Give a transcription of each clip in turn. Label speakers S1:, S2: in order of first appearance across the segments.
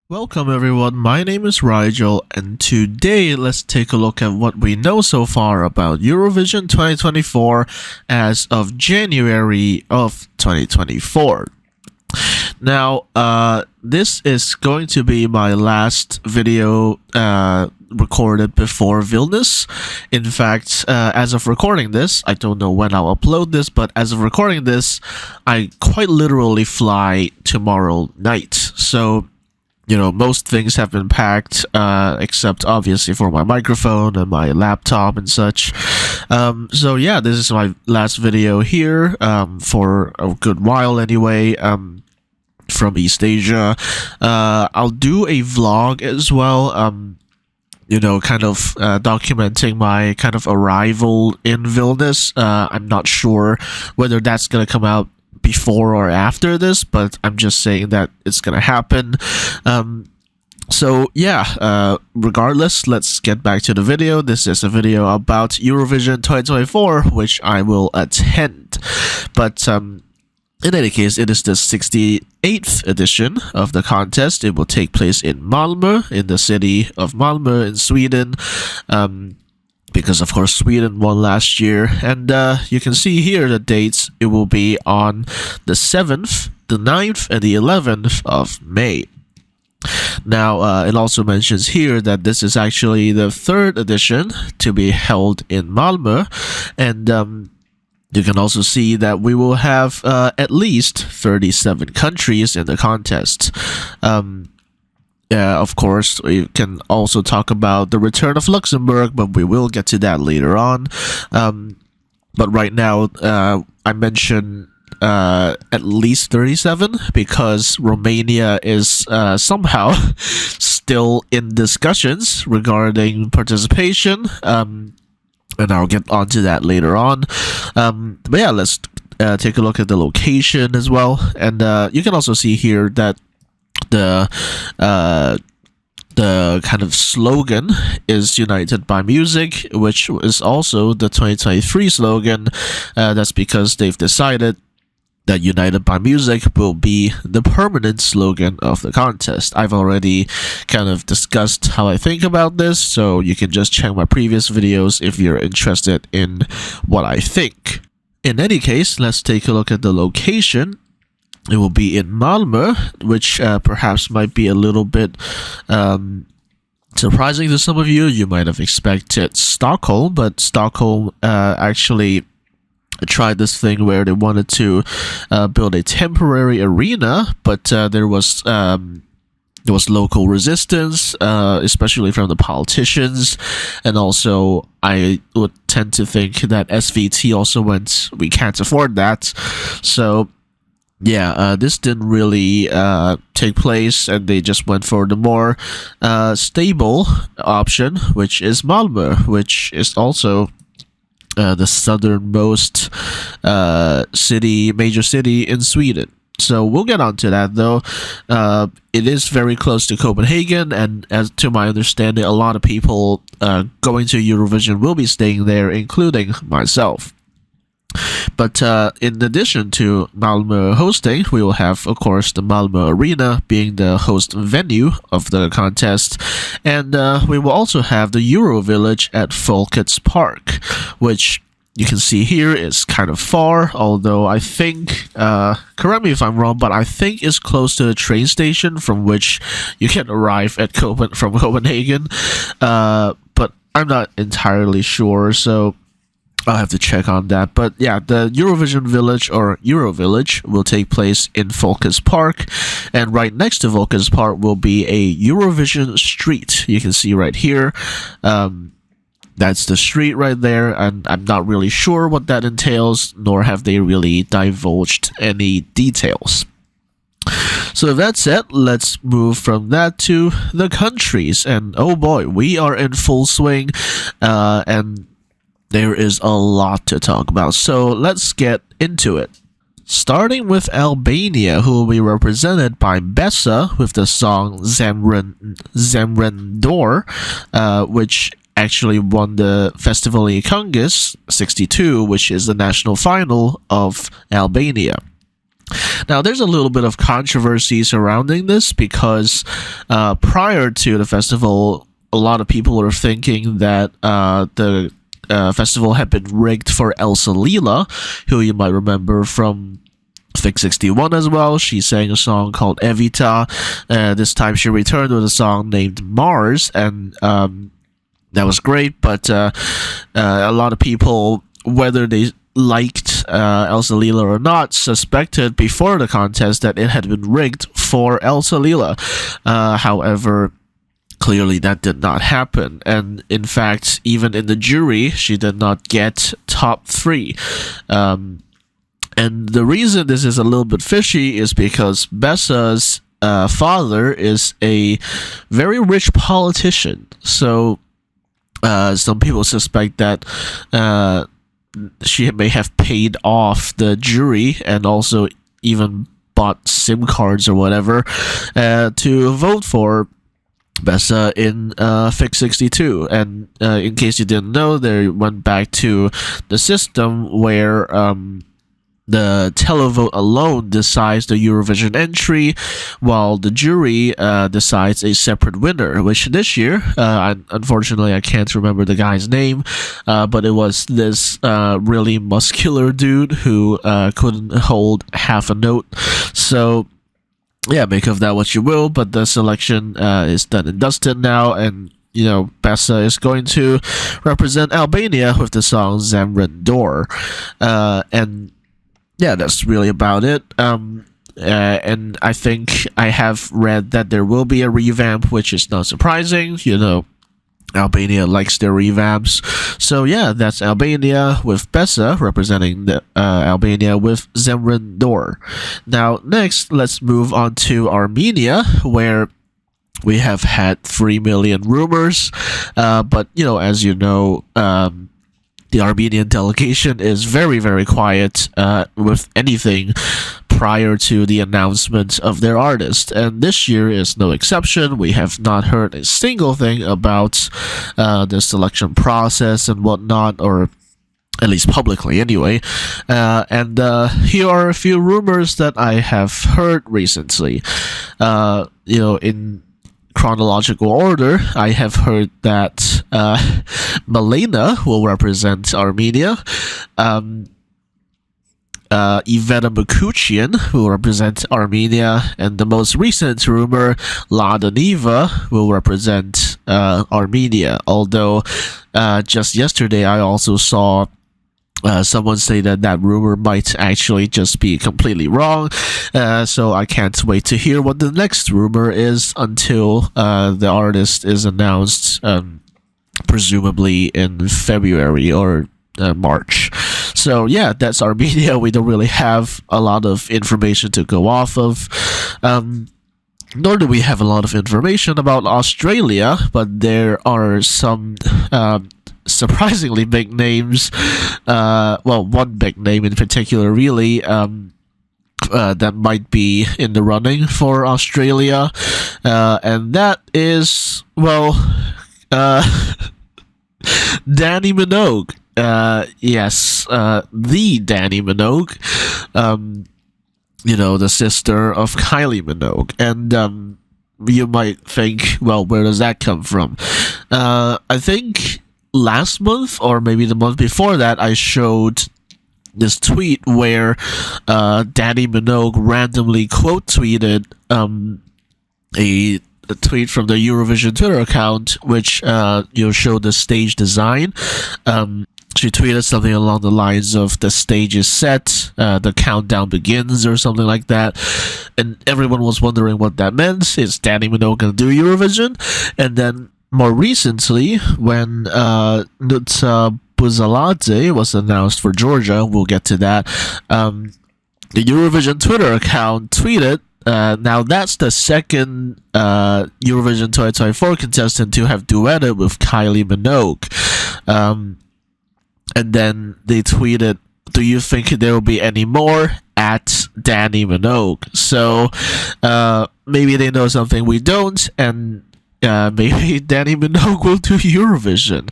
S1: Welcome everyone, my name is Rigel, and today let's take a look at what we know so far about Eurovision 2024 as of January of 2024. Now, this is going to be my last video recorded before Vilnius. In fact, as of recording this, I don't know when I'll upload this, but as of recording this, I quite literally fly tomorrow night. So most things have been packed, except obviously for my microphone and my laptop and such. So yeah, this is my last video here, for a good while anyway, from East Asia. I'll do a vlog as well, kind of documenting my kind of arrival in Vilnius. I'm not sure whether that's gonna come out before or after this, but I'm just saying that it's gonna happen. So yeah, regardless, let's get back to the video. This is a video about Eurovision 2024, which I will attend. But in any case, it is the 68th edition of the contest. It will take place in Malmö, in the city of Malmö in Sweden. Because of course Sweden won last year, and you can see here the dates. It will be on the 7th, the 9th, and the 11th of May. Now, it also mentions here that this is actually the third edition to be held in Malmö, and you can also see that we will have at least 37 countries in the contest. Of course, we can also talk about the return of Luxembourg, but we will get to that later on. But right now, I mentioned at least 37 because Romania is somehow still in discussions regarding participation. And I'll get onto that later on. But yeah, let's take a look at the location as well. And you can also see here that the kind of slogan is United by Music, which is also the 2023 slogan. That's because they've decided that United by Music will be the permanent slogan of the contest. I've already kind of discussed how I think about this, so you can just check my previous videos if you're interested in what I think. In any case, let's take a look at the location. It will be in Malmö, which perhaps might be a little bit surprising to some of you. You might have expected Stockholm, but Stockholm actually tried this thing where they wanted to build a temporary arena, but there was local resistance, especially from the politicians, and also I would tend to think that SVT also went, we can't afford that, so yeah, this didn't really take place, and they just went for the more stable option, which is Malmö, which is also the southernmost major city in Sweden. So we'll get onto that though. It is very close to Copenhagen, and as to my understanding, a lot of people going to Eurovision will be staying there, including myself. But in addition to Malmö hosting, we will have, of course, the Malmö Arena being the host venue of the contest, and we will also have the Euro Village at Folkets Park, which you can see here is kind of far, although I think, correct me if I'm wrong, but I think it's close to the train station from which you can arrive at from Copenhagen, but I'm not entirely sure, so I'll have to check on that. But yeah, the Eurovision Village, or Euro Village, will take place in Folkets Park, and right next to Folkets Park will be a Eurovision street. You can see right here, that's the street right there, and I'm not really sure what that entails, nor have they really divulged any details. So with that said, let's move from that to the countries, and oh boy, we are in full swing, and there is a lot to talk about, so let's get into it. Starting with Albania, who will be represented by Besa with the song Zemrën Dor, which actually won the Festivali Këngës 62, which is the national final of Albania. Now, there's a little bit of controversy surrounding this because prior to the festival, a lot of people were thinking that the festival had been rigged for Elsa Lila, who you might remember from Fix 61 as well. She sang a song called Evita. This time she returned with a song named Mars, and that was great, but a lot of people, whether they liked Elsa Lila or not, suspected before the contest that it had been rigged for Elsa Lila. However, clearly that did not happen, and in fact, even in the jury, she did not get top 3. And the reason this is a little bit fishy is because Bessa's father is a very rich politician. So some people suspect that she may have paid off the jury and also even bought SIM cards or whatever to vote for Bessa in Fix 62. And in case you didn't know, they went back to the system where the televote alone decides the Eurovision entry, while the jury decides a separate winner, which this year, unfortunately, I can't remember the guy's name, but it was this really muscular dude who couldn't hold half a note. So, yeah, make of that what you will, but the selection is done and dusted now, and Bessa is going to represent Albania with the song Zemrën Dor. And yeah, that's really about it. And I think I have read that there will be a revamp, which is not surprising. Albania likes their revamps. So yeah, that's Albania with Bessa representing the Albania with Zemrën Dor. Now, next, let's move on to Armenia, where we have had 3 million rumors. But, as you know, the Armenian delegation is very, very quiet with anything prior to the announcement of their artist, and this year is no exception. We have not heard a single thing about the selection process and whatnot, or at least publicly anyway. And here are a few rumors that I have heard recently. In chronological order, I have heard that Malena will represent Armenia. Iveta Makuchian will represent Armenia, and the most recent rumor, Lada Niva will represent Armenia. Although, just yesterday, I also saw someone say that rumor might actually just be completely wrong, so I can't wait to hear what the next rumor is until the artist is announced, presumably in February or March. So yeah, that's Armenia. We don't really have a lot of information to go off of. Nor do we have a lot of information about Australia, but there are some surprisingly big names. One big name in particular, really, that might be in the running for Australia, and that is, Dannii Minogue. Yes, the Dannii Minogue. The sister of Kylie Minogue. And you might think, well, where does that come from? I think last month, or maybe the month before that, I showed this tweet where Dannii Minogue randomly quote tweeted a tweet from the Eurovision Twitter account, which showed the stage design. She tweeted something along the lines of "the stage is set, the countdown begins," or something like that, and everyone was wondering what that meant. Is Dannii Minogue gonna do Eurovision? And then more recently, when Nutsa Buzaladze was announced for Georgia, we'll get to that. The Eurovision Twitter account tweeted, now that's the second Eurovision 2024 contestant to have duetted with Kylie Minogue. And then they tweeted, "Do you think there will be any more?" at Dannii Minogue. So maybe they know something we don't, and maybe Dannii Minogue will do Eurovision.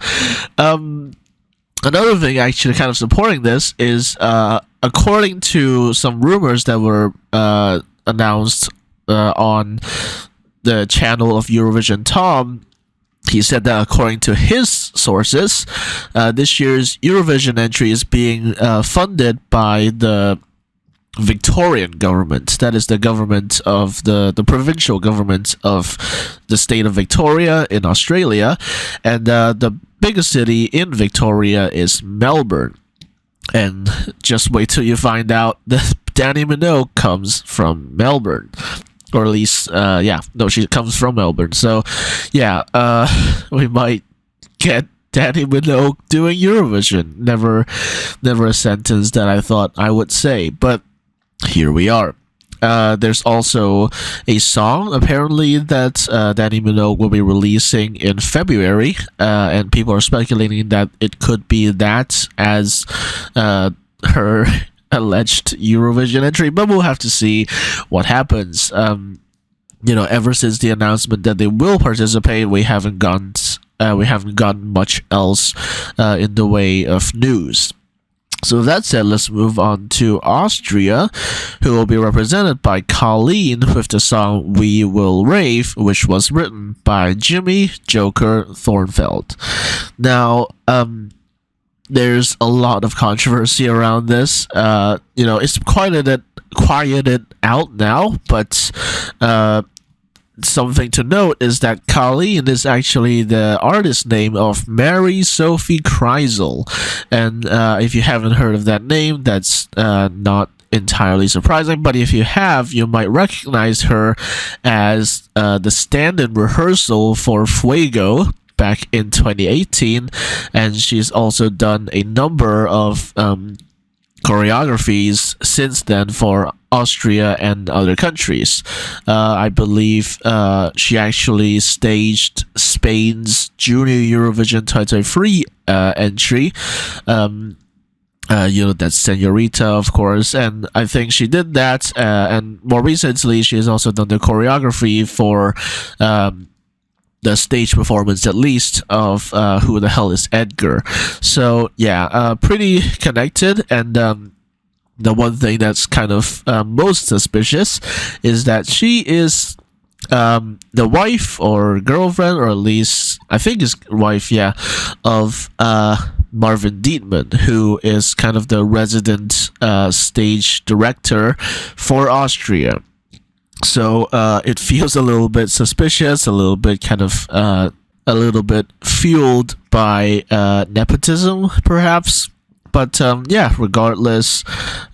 S1: Another thing actually kind of supporting this is according to some rumors that were announced on the channel of Eurovision Tom. He said that according to his sources, this year's Eurovision entry is being funded by the Victorian government. That is the government of the provincial government of the state of Victoria in Australia. And the biggest city in Victoria is Melbourne. And just wait till you find out that Dannii Minogue comes from Melbourne. Or at least, she comes from Melbourne. So, yeah, we might get Dannii Minogue doing Eurovision. Never a sentence that I thought I would say, but here we are. There's also a song, apparently, that Dannii Minogue will be releasing in February, and people are speculating that it could be that as her alleged Eurovision entry, but we'll have to see what happens. Ever since the announcement that they will participate, we haven't gotten much else in the way of news. So with that said, let's move on to Austria, who will be represented by Colleen with the song We Will Rave, which was written by Jimmy Joker Thornfeld. Now, there's a lot of controversy around this. It's quieted out now, but something to note is that Colleen is actually the artist name of Mary Sophie Kreisel. And if you haven't heard of that name, that's not entirely surprising. But if you have, you might recognize her as the stand-in rehearsal for Fuego back in 2018. And she's also done a number of choreographies since then for Austria and other countries. I believe she actually staged Spain's Junior Eurovision 2023 entry. That's Senorita, of course, and I think she did that. And more recently, she has also done the choreography for the stage performance, at least, of Who the Hell is Edgar. So yeah, pretty connected. And the one thing that's kind of most suspicious is that she is the wife or girlfriend, or at least I think is wife, of Marvin Dietmann, who is kind of the resident stage director for Austria. So it feels a little bit suspicious, a little bit kind of a little bit fueled by nepotism, perhaps. But regardless,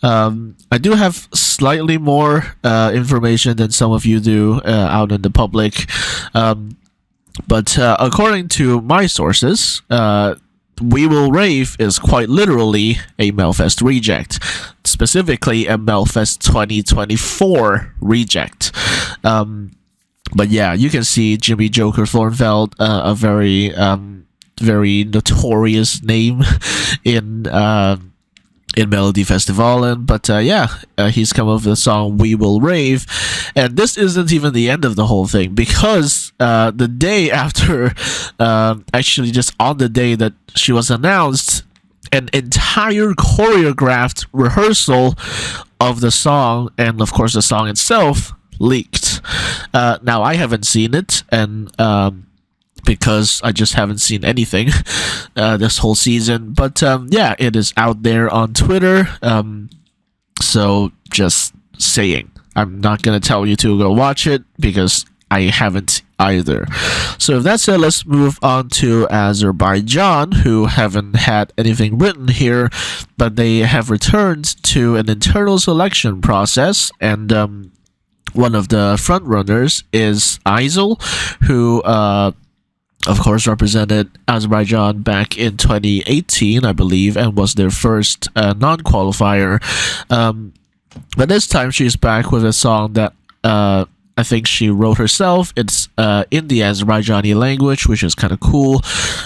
S1: I do have slightly more information than some of you do out in the public. But according to my sources, We Will Rave is quite literally a Melfest reject, specifically a Melfest 2024 reject. But yeah, you can see Jimmy Joker Thornfeld, a very notorious name in Melody Festivalen, but he's come up with the song We Will Rave, and this isn't even the end of the whole thing, because the day after, actually just on the day that she was announced, an entire choreographed rehearsal of the song, and of course the song itself, leaked. Now I haven't seen it, and because I just haven't seen anything this whole season. But it is out there on Twitter. So just saying, I'm not gonna tell you to go watch it because I haven't either. So with that said, let's move on to Azerbaijan, who haven't had anything written here, but they have returned to an internal selection process, and one of the frontrunners is Aysel, who of course represented Azerbaijan back in 2018, I believe, and was their first non-qualifier. But this time she's back with a song that I think she wrote herself. It's in the Azerbaijani language, which is kind of cool.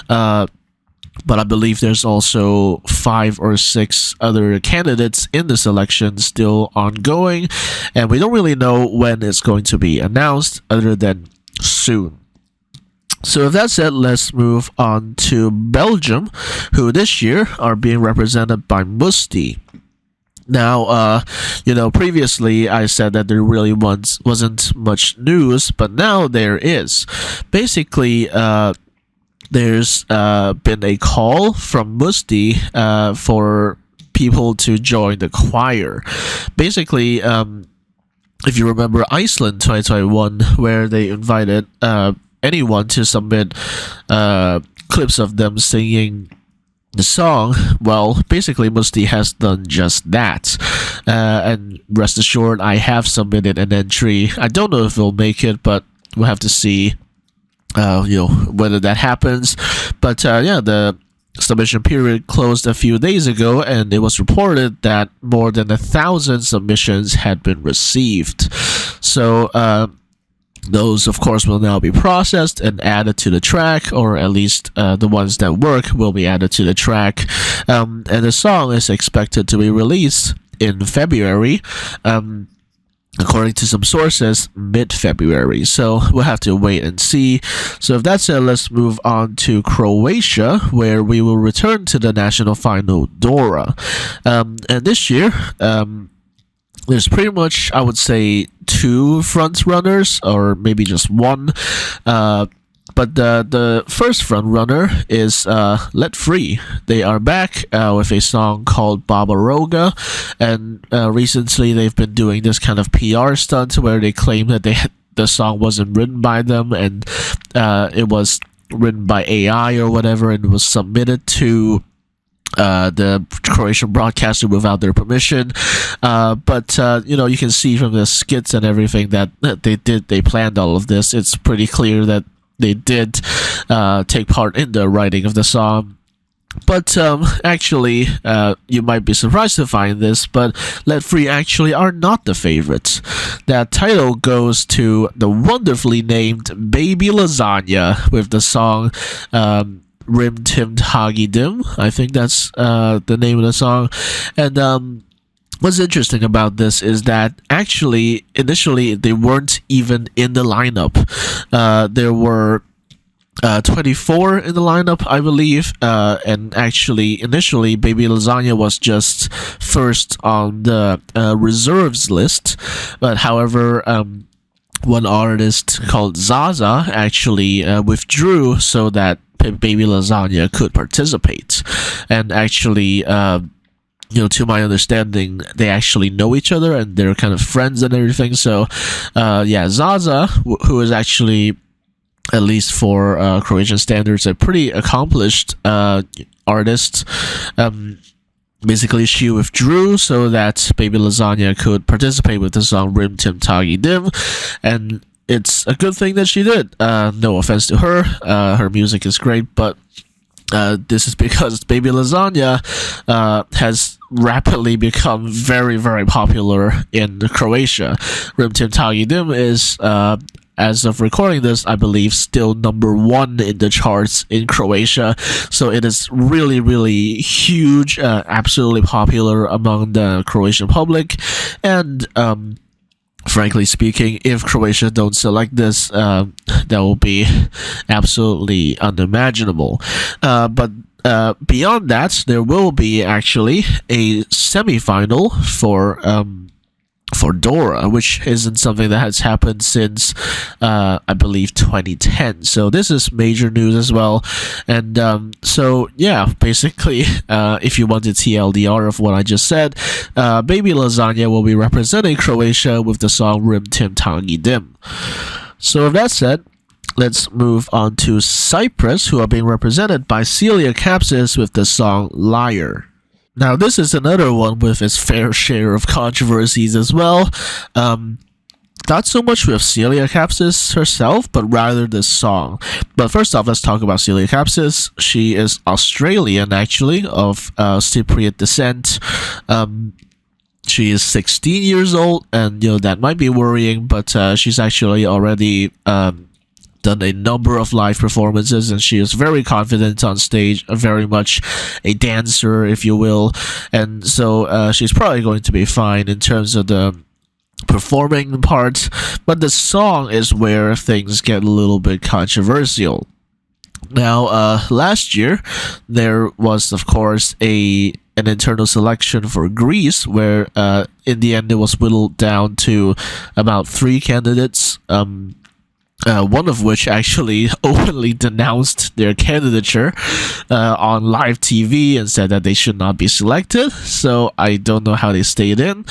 S1: But I believe there's also 5 or 6 other candidates in the selection still ongoing, and we don't really know when it's going to be announced, other than soon. So with that said, let's move on to Belgium, who this year are being represented by Musti. Now, previously I said that there really wasn't much news, but now there is. Basically, there's been a call from Musti for people to join the choir. Basically, if you remember Iceland 2021, where they invited anyone to submit clips of them singing the song, well, basically Musti has done just that. And rest assured, I have submitted an entry. I don't know if we'll make it, but we'll have to see whether that happens. But the submission period closed a few days ago, and it was reported that more than 1,000 submissions had been received. So those, of course, will now be processed and added to the track, or at least the ones that work will be added to the track. And the song is expected to be released in February. According to some sources, mid-February. So we'll have to wait and see. So if that's it, let's move on to Croatia, where we will return to the national final Dora. And this year, there's pretty much, I would say, 2 front runners, or maybe just one. But the first front runner is Let Free. They are back with a song called Barbaroga, and recently they've been doing this kind of PR stunt where they claim that the song wasn't written by them, and it was written by AI or whatever, and was submitted to the Croatian broadcaster without their permission. But you can see from the skits and everything that they planned all of this. It's pretty clear that they did take part in the writing of the song. But actually, you might be surprised to find this, but Let Free actually are not the favorites. That title goes to the wonderfully named Baby Lasagna with the song Rim Tim Hagi Dim. I think that's the name of the song. And what's interesting about this is that actually initially they weren't even in the lineup. There were 24 in the lineup, I believe, and actually initially Baby Lasagna was just first on the reserves list, but however one artist called Zaza actually withdrew so that Baby Lasagna could participate. And actually to my understanding, they actually know each other and they're kind of friends and everything. So Zaza, who is actually, at least for Croatian standards, a pretty accomplished artist, basically she withdrew so that Baby Lasagna could participate with the song Rim Tim Tagi Dim, and it's a good thing that she did. No offense to her, her music is great, but this is because Baby Lasagna has rapidly become very, very popular in Croatia. Rim Tim Tagi Dim is, as of recording this, I believe still #1 in the charts in Croatia. So it is really, really huge, absolutely popular among the Croatian public. And frankly speaking, if Croatia don't select this, that will be absolutely unimaginable. But beyond that, there will be actually a semi-final for Dora, which isn't something that has happened since I believe 2010. So this is major news as well. And basically, if you want the TLDR of what I just said, Baby Lasagna will be representing Croatia with the song Rim Tim Tangi Dim. So with that said, let's move on to Cyprus, who are being represented by Celia Capsis with the song Liar. Now, this is another one with its fair share of controversies as well. Not so much with Celia Capsis herself, but rather this song. But first off, let's talk about Celia Capsis. She is Australian, actually, of Cypriot descent. She is 16 years old, and that might be worrying, but she's actually already done a number of live performances, and she is very confident on stage, very much a dancer, if you will, and so she's probably going to be fine in terms of the performing part. But the song is where things get a little bit controversial. Now, last year, there was, of course, an internal selection for Greece, where in the end it was whittled down to about three candidates. One of which actually openly denounced their candidature on live TV and said that they should not be selected. So I don't know how they stayed in.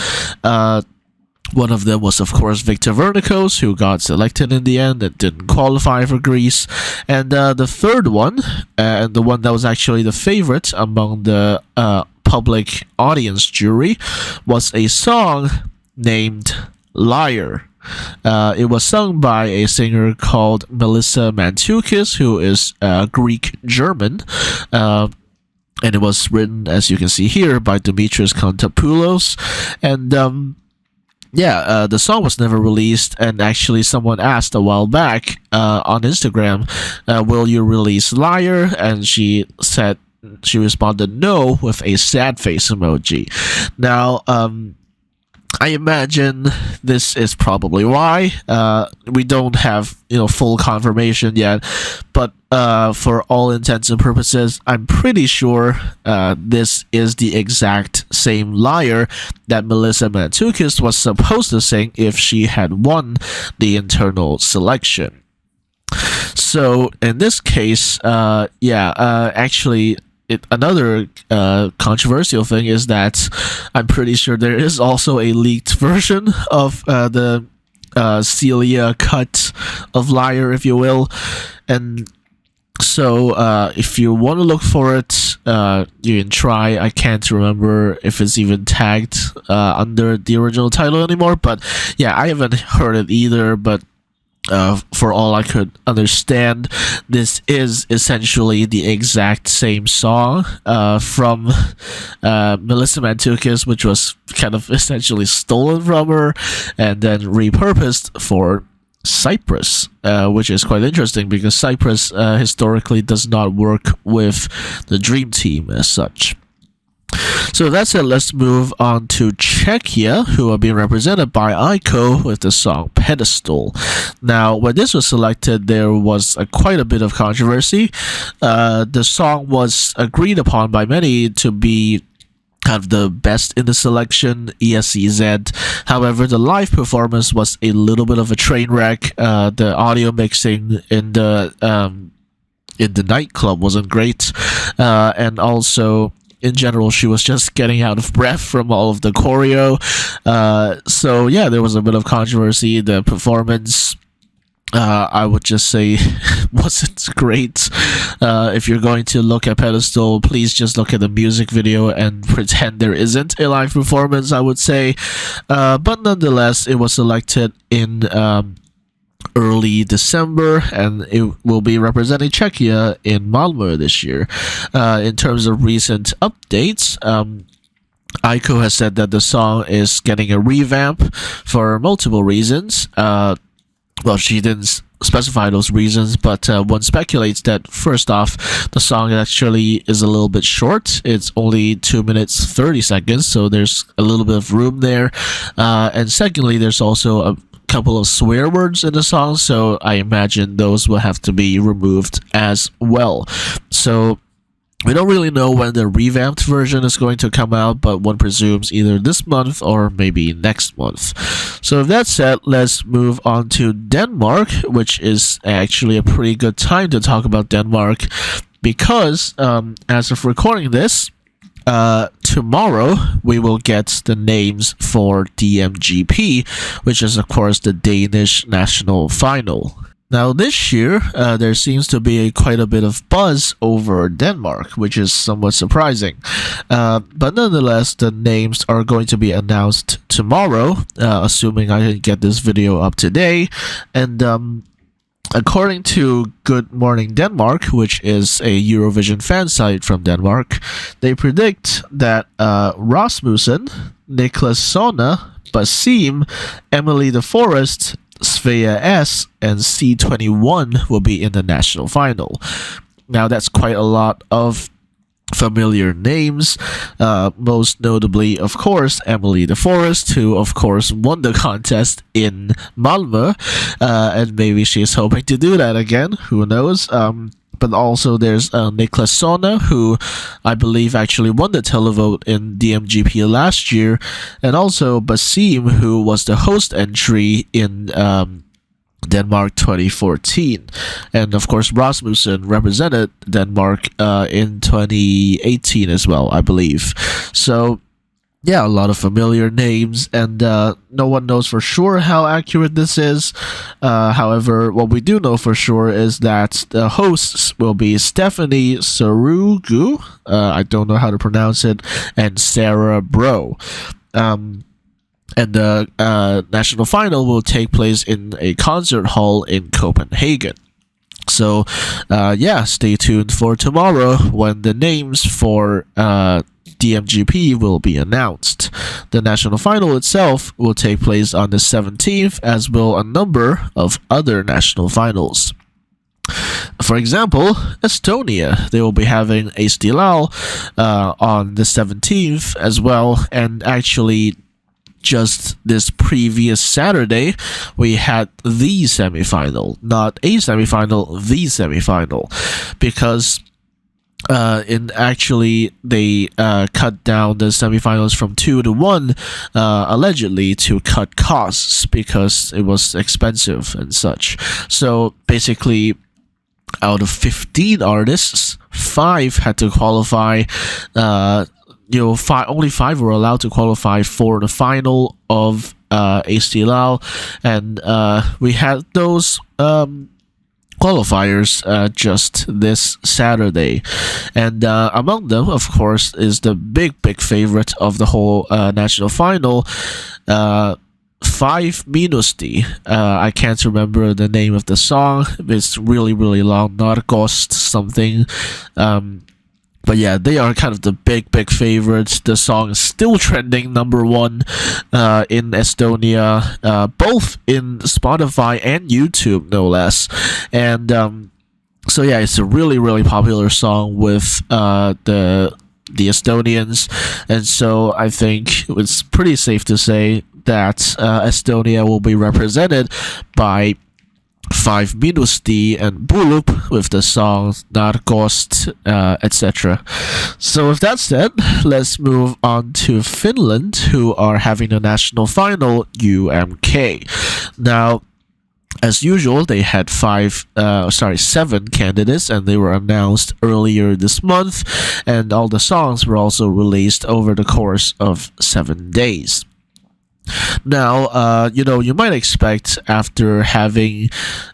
S1: One of them was, of course, Victor Vernikos, who got selected in the end and didn't qualify for Greece. And the third one, and the one that was actually the favorite among the public audience jury, was a song named Liar. It was sung by a singer called Melissa Mantoukis, who is Greek German. And it was written, as you can see here, by Dimitris Kontopoulos. And the song was never released, and actually someone asked a while back on Instagram, will you release Liar? And she responded no with a sad face emoji. Now, I imagine this is probably why. We don't have full confirmation yet, but for all intents and purposes, I'm pretty sure this is the exact same Liar that Melissa Mantoukis was supposed to sing if she had won the internal selection. So in this case, actually, another controversial thing is that I'm pretty sure there is also a leaked version of the Celia cut of Liar, if you will. And so if you want to look for it, you can try. I can't remember if it's even tagged under the original title anymore. But yeah, I haven't heard it either. But for all I could understand, this is essentially the exact same song from Melissa Mantoukis, which was kind of essentially stolen from her and then repurposed for Cyprus, which is quite interesting because Cyprus historically does not work with the Dream Team as such. So that's it. Let's move on to Czechia, who are being represented by Aiko with the song Pedestal. Now, when this was selected, there was quite a bit of controversy. The song was agreed upon by many to be kind of the best in the selection, ESCZ. However, the live performance was a little bit of a train wreck. The audio mixing in the nightclub wasn't great, and also, in general, she was just getting out of breath from all of the choreo. So yeah, there was a bit of controversy. The performance, I would just say, wasn't great. If you're going to look at Pedestal, please just look at the music video and pretend there isn't a live performance, I would say. But nonetheless, it was selected in early December, and it will be representing Czechia in Malmö this year. In terms of recent updates, Aiko has said that the song is getting a revamp for multiple reasons. Well, she didn't specify those reasons, but one speculates that first off, the song actually is a little bit short. It's only 2 minutes 30 seconds, so there's a little bit of room there. And secondly, there's also a couple of swear words in the song, so I imagine those will have to be removed as well. So we don't really know when the revamped version is going to come out, but one presumes either this month or maybe next month. So with that said, let's move on to Denmark, which is actually a pretty good time to talk about Denmark because as of recording this, tomorrow we will get the names for DMGP, which is of course the Danish national final. Now this year, there seems to be quite a bit of buzz over Denmark, which is somewhat surprising. But nonetheless, the names are going to be announced tomorrow, assuming I can get this video up today. And according to Good Morning Denmark, which is a Eurovision fan site from Denmark, they predict that Rasmussen, Niklas Sona, Basim, Emily de Forest, Svea S, and C21 will be in the national final. Now that's quite a lot of familiar names, most notably, of course, Emily de Forest, who of course won the contest in Malmö, and maybe she's hoping to do that again, who knows. but also there's Niklas Sona, who I believe actually won the televote in DMGP last year, and also Basim, who was the host entry in Denmark 2014, and of course Rasmussen represented Denmark in 2018 as well, I believe. So yeah, a lot of familiar names, and no one knows for sure how accurate this is. However, what we do know for sure is that the hosts will be Stephanie Sarugu, I don't know how to pronounce it, and Sarah Bro. And the national final will take place in a concert hall in Copenhagen. So, yeah, stay tuned for tomorrow when the names for DMGP will be announced. The national final itself will take place on the 17th, as will a number of other national finals. For example, Estonia, they will be having a Stilal on the 17th as well, and actually just this previous Saturday, we had the semifinal, not a semifinal, the semifinal, because they cut down the semifinals from 2 to 1, allegedly to cut costs because it was expensive and such. So basically, out of 15 artists, 5 had to qualify. Only 5 were allowed to qualify for the final of Stilal, and we had those qualifiers just this Saturday, and among them, of course, is the big favorite of the whole national final, 5 Minusti. I can't remember the name of the song. It's really long, Narkost something. But yeah, they are kind of the big favorites. The song is still trending number 1 in Estonia, both in Spotify and YouTube, no less. And so yeah, it's a really popular song with the Estonians, and so I think it's pretty safe to say that Estonia will be represented by 5 Minusti and Bulup with the song Narkost, etc. So with that said, let's move on to Finland, who are having a national final, UMK. Now, as usual, they had 7 candidates, and they were announced earlier this month, and all the songs were also released over the course of 7 days. Now, you might expect after having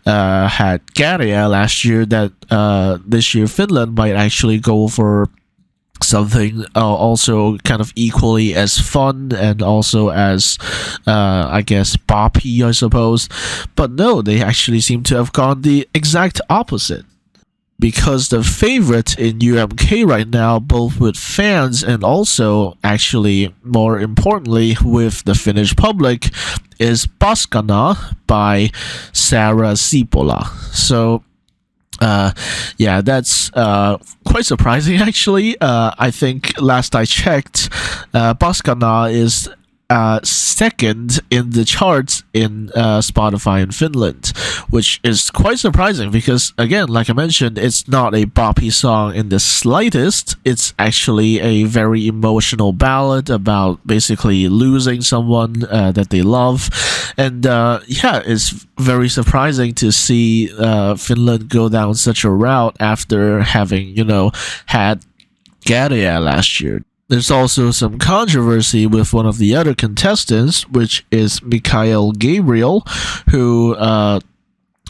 S1: had Käärijä last year that this year Finland might actually go for something also kind of equally as fun and also as, I guess, boppy, I suppose. But no, they actually seem to have gone the exact opposite. Because the favorite in UMK right now, both with fans and also, actually, more importantly, with the Finnish public, is Paskana by Sarah Sipola. So, yeah, that's quite surprising, actually. I think last I checked, Paskana is second in the charts in Spotify in Finland, which is quite surprising because, again, like I mentioned, it's not a boppy song in the slightest. It's actually a very emotional ballad about basically losing someone that they love, and yeah, it's very surprising to see Finland go down such a route after having, had Käärijä last year. There's also some controversy with one of the other contestants, which is Mikael Gabriel, who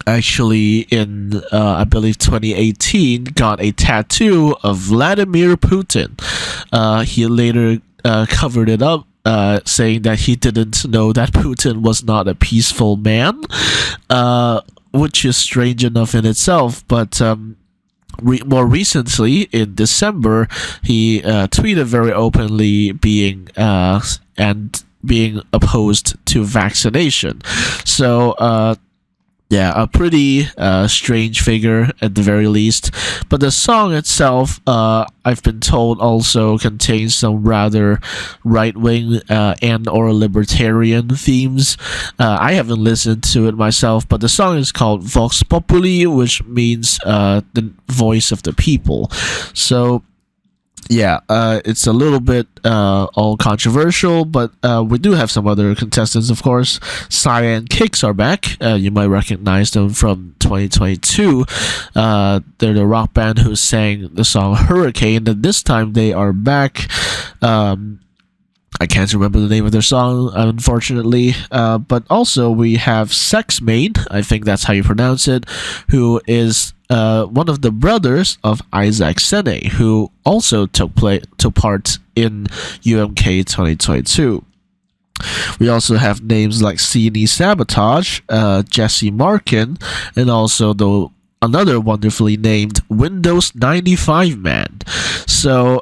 S1: actually in, I believe, 2018 got a tattoo of Vladimir Putin. He later covered it up, saying that he didn't know that Putin was not a peaceful man, which is strange enough in itself, but more recently, in December, he tweeted very openly being opposed to vaccination. So Yeah, a pretty strange figure at the very least. But the song itself, I've been told, also contains some rather right-wing and/or libertarian themes. I haven't listened to it myself, but the song is called Vox Populi, which means the voice of the people. So yeah, it's a little bit all controversial, but we do have some other contestants, of course. Cyan Kicks are back. You might recognize them from 2022. They're the rock band who sang the song Hurricane, and this time they are back. I can't remember the name of their song, unfortunately. But also we have Sex Main, I think that's how you pronounce it, who is one of the brothers of Isaac Sene, who also took part in UMK 2022. We also have names like CD Sabotage, Jesse Markin, and also another wonderfully named Windows 95 Man. So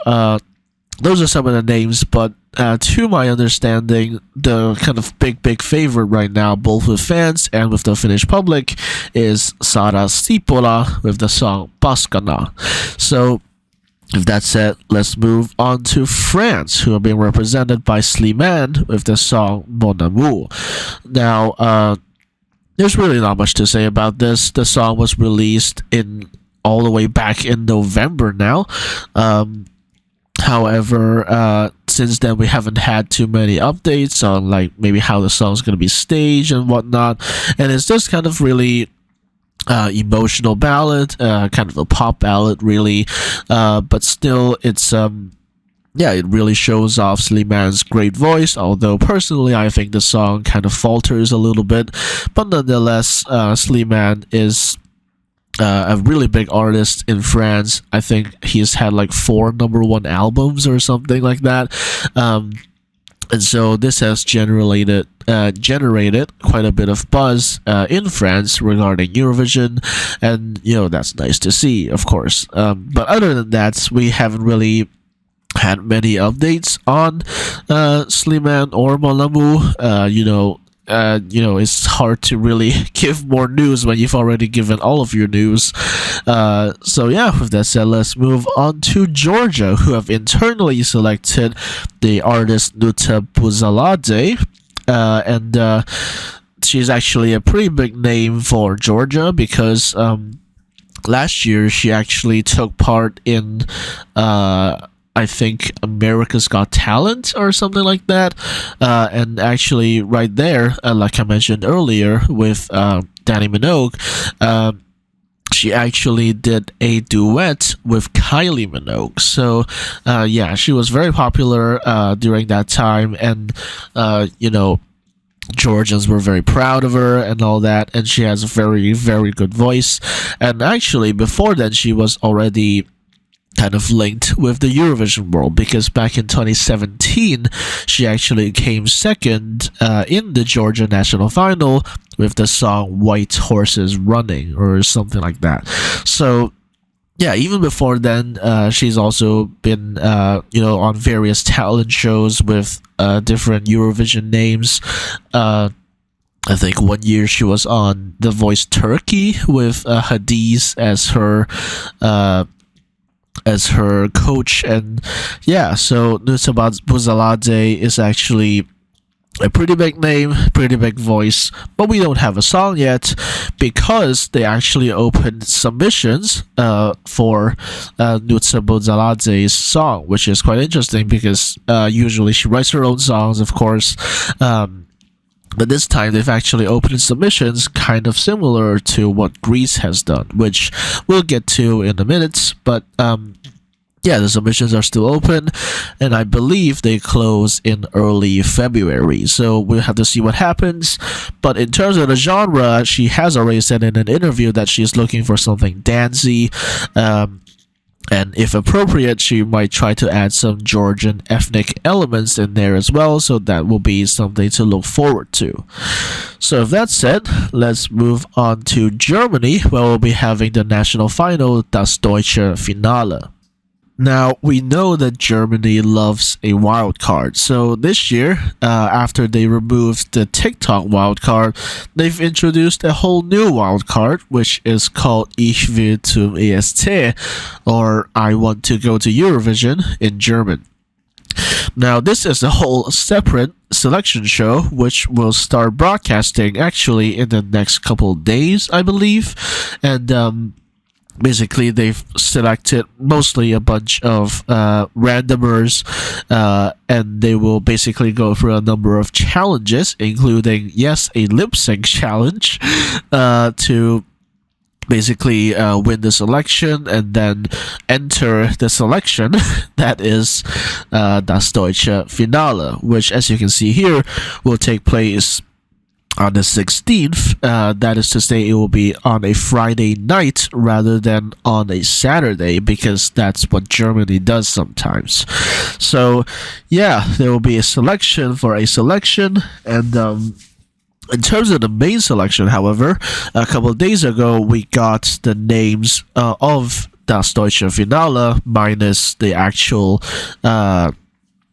S1: those are some of the names, but to my understanding, the kind of big favorite right now, both with fans and with the Finnish public, is Sara Sipola with the song Paskana. So, if that's it, let's move on to France, who are being represented by Slimane with the song Mon Amour. Now, there's really not much to say about this. The song was released all the way back in November now. However, since then we haven't had too many updates on like maybe how the song's going to be staged and whatnot, and it's just kind of really emotional ballad, kind of a pop ballad really, but still it's yeah, it really shows off Slimane's great voice, although personally I think the song kind of falters a little bit, but nonetheless Slimane is a really big artist in France. I think he's had like 4 #1 albums or something like that. And so this has generated quite a bit of buzz in France regarding Eurovision, and that's nice to see, of course. But other than that, we haven't really had many updates on Slimane or Mon Amour. It's hard to really give more news when you've already given all of your news. So yeah, with that said, let's move on to Georgia, who have internally selected the artist Nuta Buzalade, and she's actually a pretty big name for Georgia because last year she actually took part in I think America's Got Talent or something like that, and actually right there, like I mentioned earlier with Danny Minogue, she actually did a duet with Kylie Minogue. So yeah, she was very popular during that time, and Georgians were very proud of her and all that, and she has a very good voice. And actually before then she was already kind of linked with the Eurovision world, because back in 2017 she actually came second in the Georgia national final with the song White Horses Running or something like that. So yeah, even before then she's also been on various talent shows with different Eurovision names. I think one year she was on The Voice Turkey with Hadiz as her coach, and yeah, so Nuta Buzalade is actually a pretty big name, pretty big voice, but we don't have a song yet because they actually opened submissions for Nuta Buzalade's song, which is quite interesting because usually she writes her own songs, of course. But this time they've actually opened submissions kind of similar to what Greece has done, which we'll get to in a minute. But yeah, the submissions are still open, and I believe they close in early February. So we'll have to see what happens. But in terms of the genre, she has already said in an interview that she's looking for something dancey. And if appropriate, she might try to add some Georgian ethnic elements in there as well, so that will be something to look forward to. So with that said, let's move on to Germany, where we'll be having the national final, Das Deutsche Finale. Now, we know that Germany loves a wild card. So this year, after they removed the TikTok wild card, they've introduced a whole new wild card, which is called Ich will zum ESC, or I want to go to Eurovision in German. Now, this is a whole separate selection show, which will start broadcasting actually in the next couple of days, I believe. And basically, they've selected mostly a bunch of randomers, and they will basically go through a number of challenges, including, yes, a lip sync challenge to basically win the selection and then enter the selection that is das Deutsche Finale, which, as you can see here, will take place on the 16th. That is to say, it will be on a Friday night rather than on a Saturday, because that's what Germany does sometimes. So yeah, there will be a selection for a selection. And in terms of the main selection, however, a couple of days ago, we got the names of Das Deutsche Finale minus the actual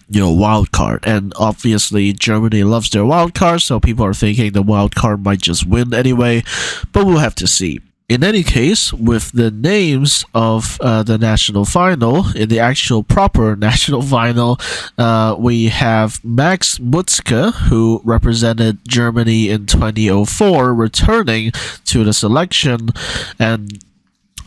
S1: wild card. And obviously, Germany loves their wild card, so people are thinking the wild card might just win anyway, but we'll have to see. In any case, with the names of the national final, in the actual proper national final, we have Max Mutzke, who represented Germany in 2004, returning to the selection, and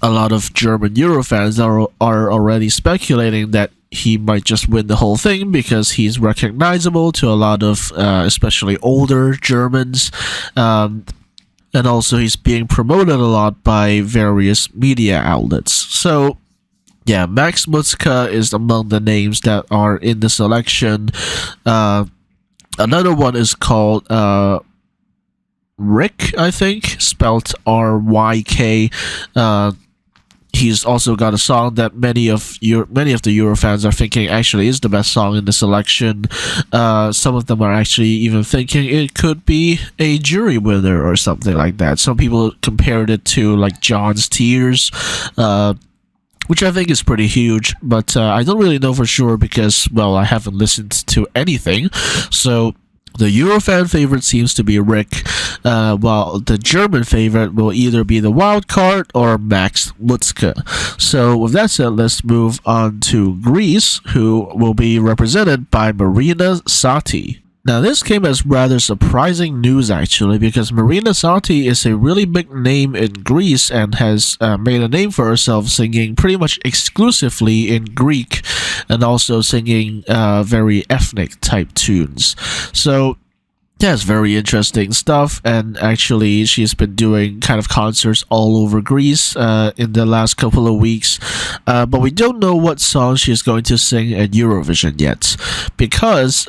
S1: a lot of German Eurofans are already speculating that he might just win the whole thing because he's recognizable to a lot of especially older Germans. And also he's being promoted a lot by various media outlets. So yeah, Max Mutzke is among the names that are in the selection. Another one is called Rick, I think, spelled R-Y-K. He's also got a song that many of the Eurofans are thinking actually is the best song in the selection. Some of them are actually even thinking it could be a jury winner or something like that. Some people compared it to like John's Tears, which I think is pretty huge, but I don't really know for sure because, well, I haven't listened to anything. So the Eurofan favorite seems to be Rick, while the German favorite will either be the wild card or Max Mutzke. So with that said, let's move on to Greece, who will be represented by Marina Sati. Now, this came as rather surprising news, actually, because Marina Sati is a really big name in Greece and has made a name for herself singing pretty much exclusively in Greek and also singing very ethnic type tunes. So yeah, it's very interesting stuff, and actually she's been doing kind of concerts all over Greece in the last couple of weeks, but we don't know what song she's going to sing at Eurovision yet, because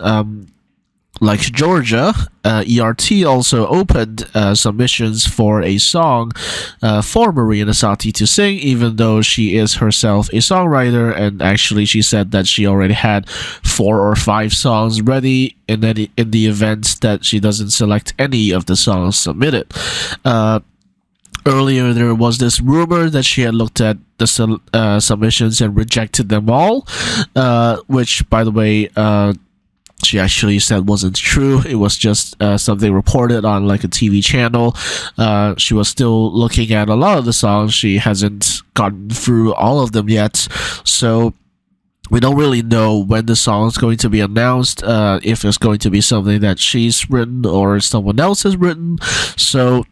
S1: like Georgia, ERT also opened submissions for a song for Marina Sati to sing, even though she is herself a songwriter, and actually she said that she already had 4 or 5 songs ready in the event that she doesn't select any of the songs submitted. Earlier, there was this rumor that she had looked at the submissions and rejected them all, which, by the way, she actually said wasn't true. It was just something reported on like a TV channel. She was still looking at a lot of the songs. She hasn't gotten through all of them yet. So we don't really know when the song is going to be announced, if it's going to be something that she's written or someone else has written. So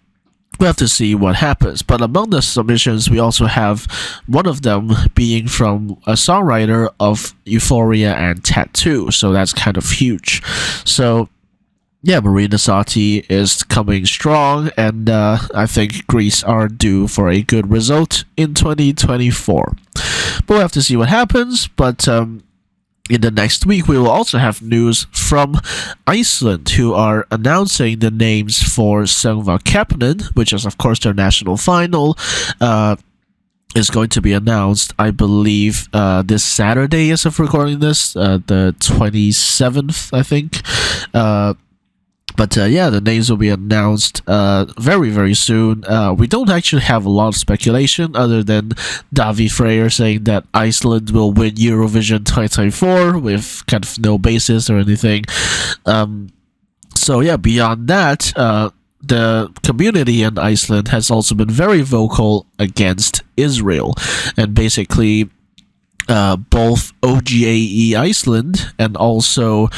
S1: we have to see what happens. But among the submissions, we also have one of them being from a songwriter of Euphoria and Tattoo. So that's kind of huge. So yeah, Marina Sati is coming strong, and I think Greece are due for a good result in 2024. But we'll have to see what happens. But in the next week, we will also have news from Iceland, who are announcing the names for Söngvakeppnin, which is, of course, their national final. Is going to be announced, I believe, this Saturday as of recording this, the 27th, I think. But yeah, the names will be announced very, very soon. We don't actually have a lot of speculation other than Davi Freyr saying that Iceland will win Eurovision 2024 with kind of no basis or anything. So yeah, beyond that, the community in Iceland has also been very vocal against Israel, and basically both OGAE Iceland and also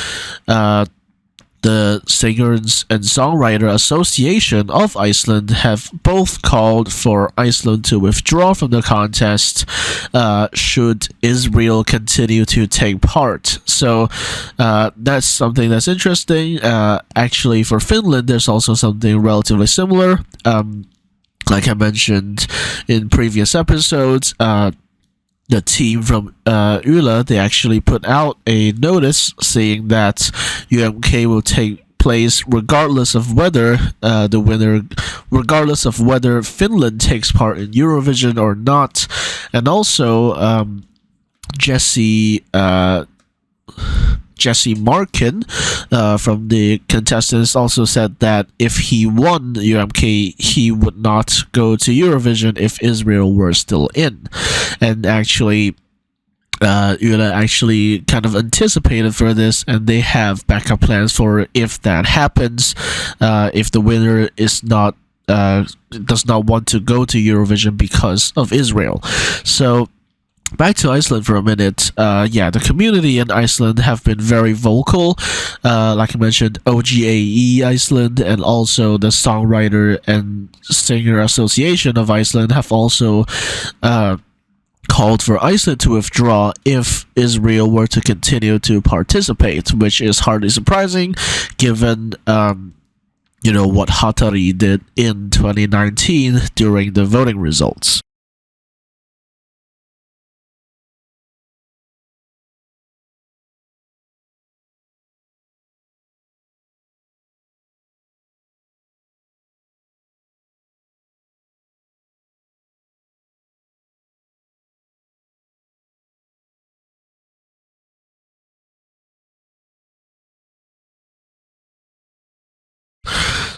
S1: the Singers and Songwriter Association of Iceland have both called for Iceland to withdraw from the contest should Israel continue to take part. So that's something that's interesting. Actually, for Finland, there's also something relatively similar. Like I mentioned in previous episodes, the team from Yle, they actually put out a notice saying that UMK will take place regardless of whether regardless of whether Finland takes part in Eurovision or not. And also, Jesse Markin from the contestants also said that if he won UMK, he would not go to Eurovision if Israel were still in. And actually, Yle actually kind of anticipated for this, and they have backup plans for if that happens. If the winner is not does not want to go to Eurovision because of Israel. So back to Iceland for a minute. Yeah, the community in Iceland have been very vocal. Like I mentioned, OGAE Iceland and also the Songwriter and Singer Association of Iceland have also called for Iceland to withdraw if Israel were to continue to participate, which is hardly surprising given what Hatari did in 2019 during the voting results.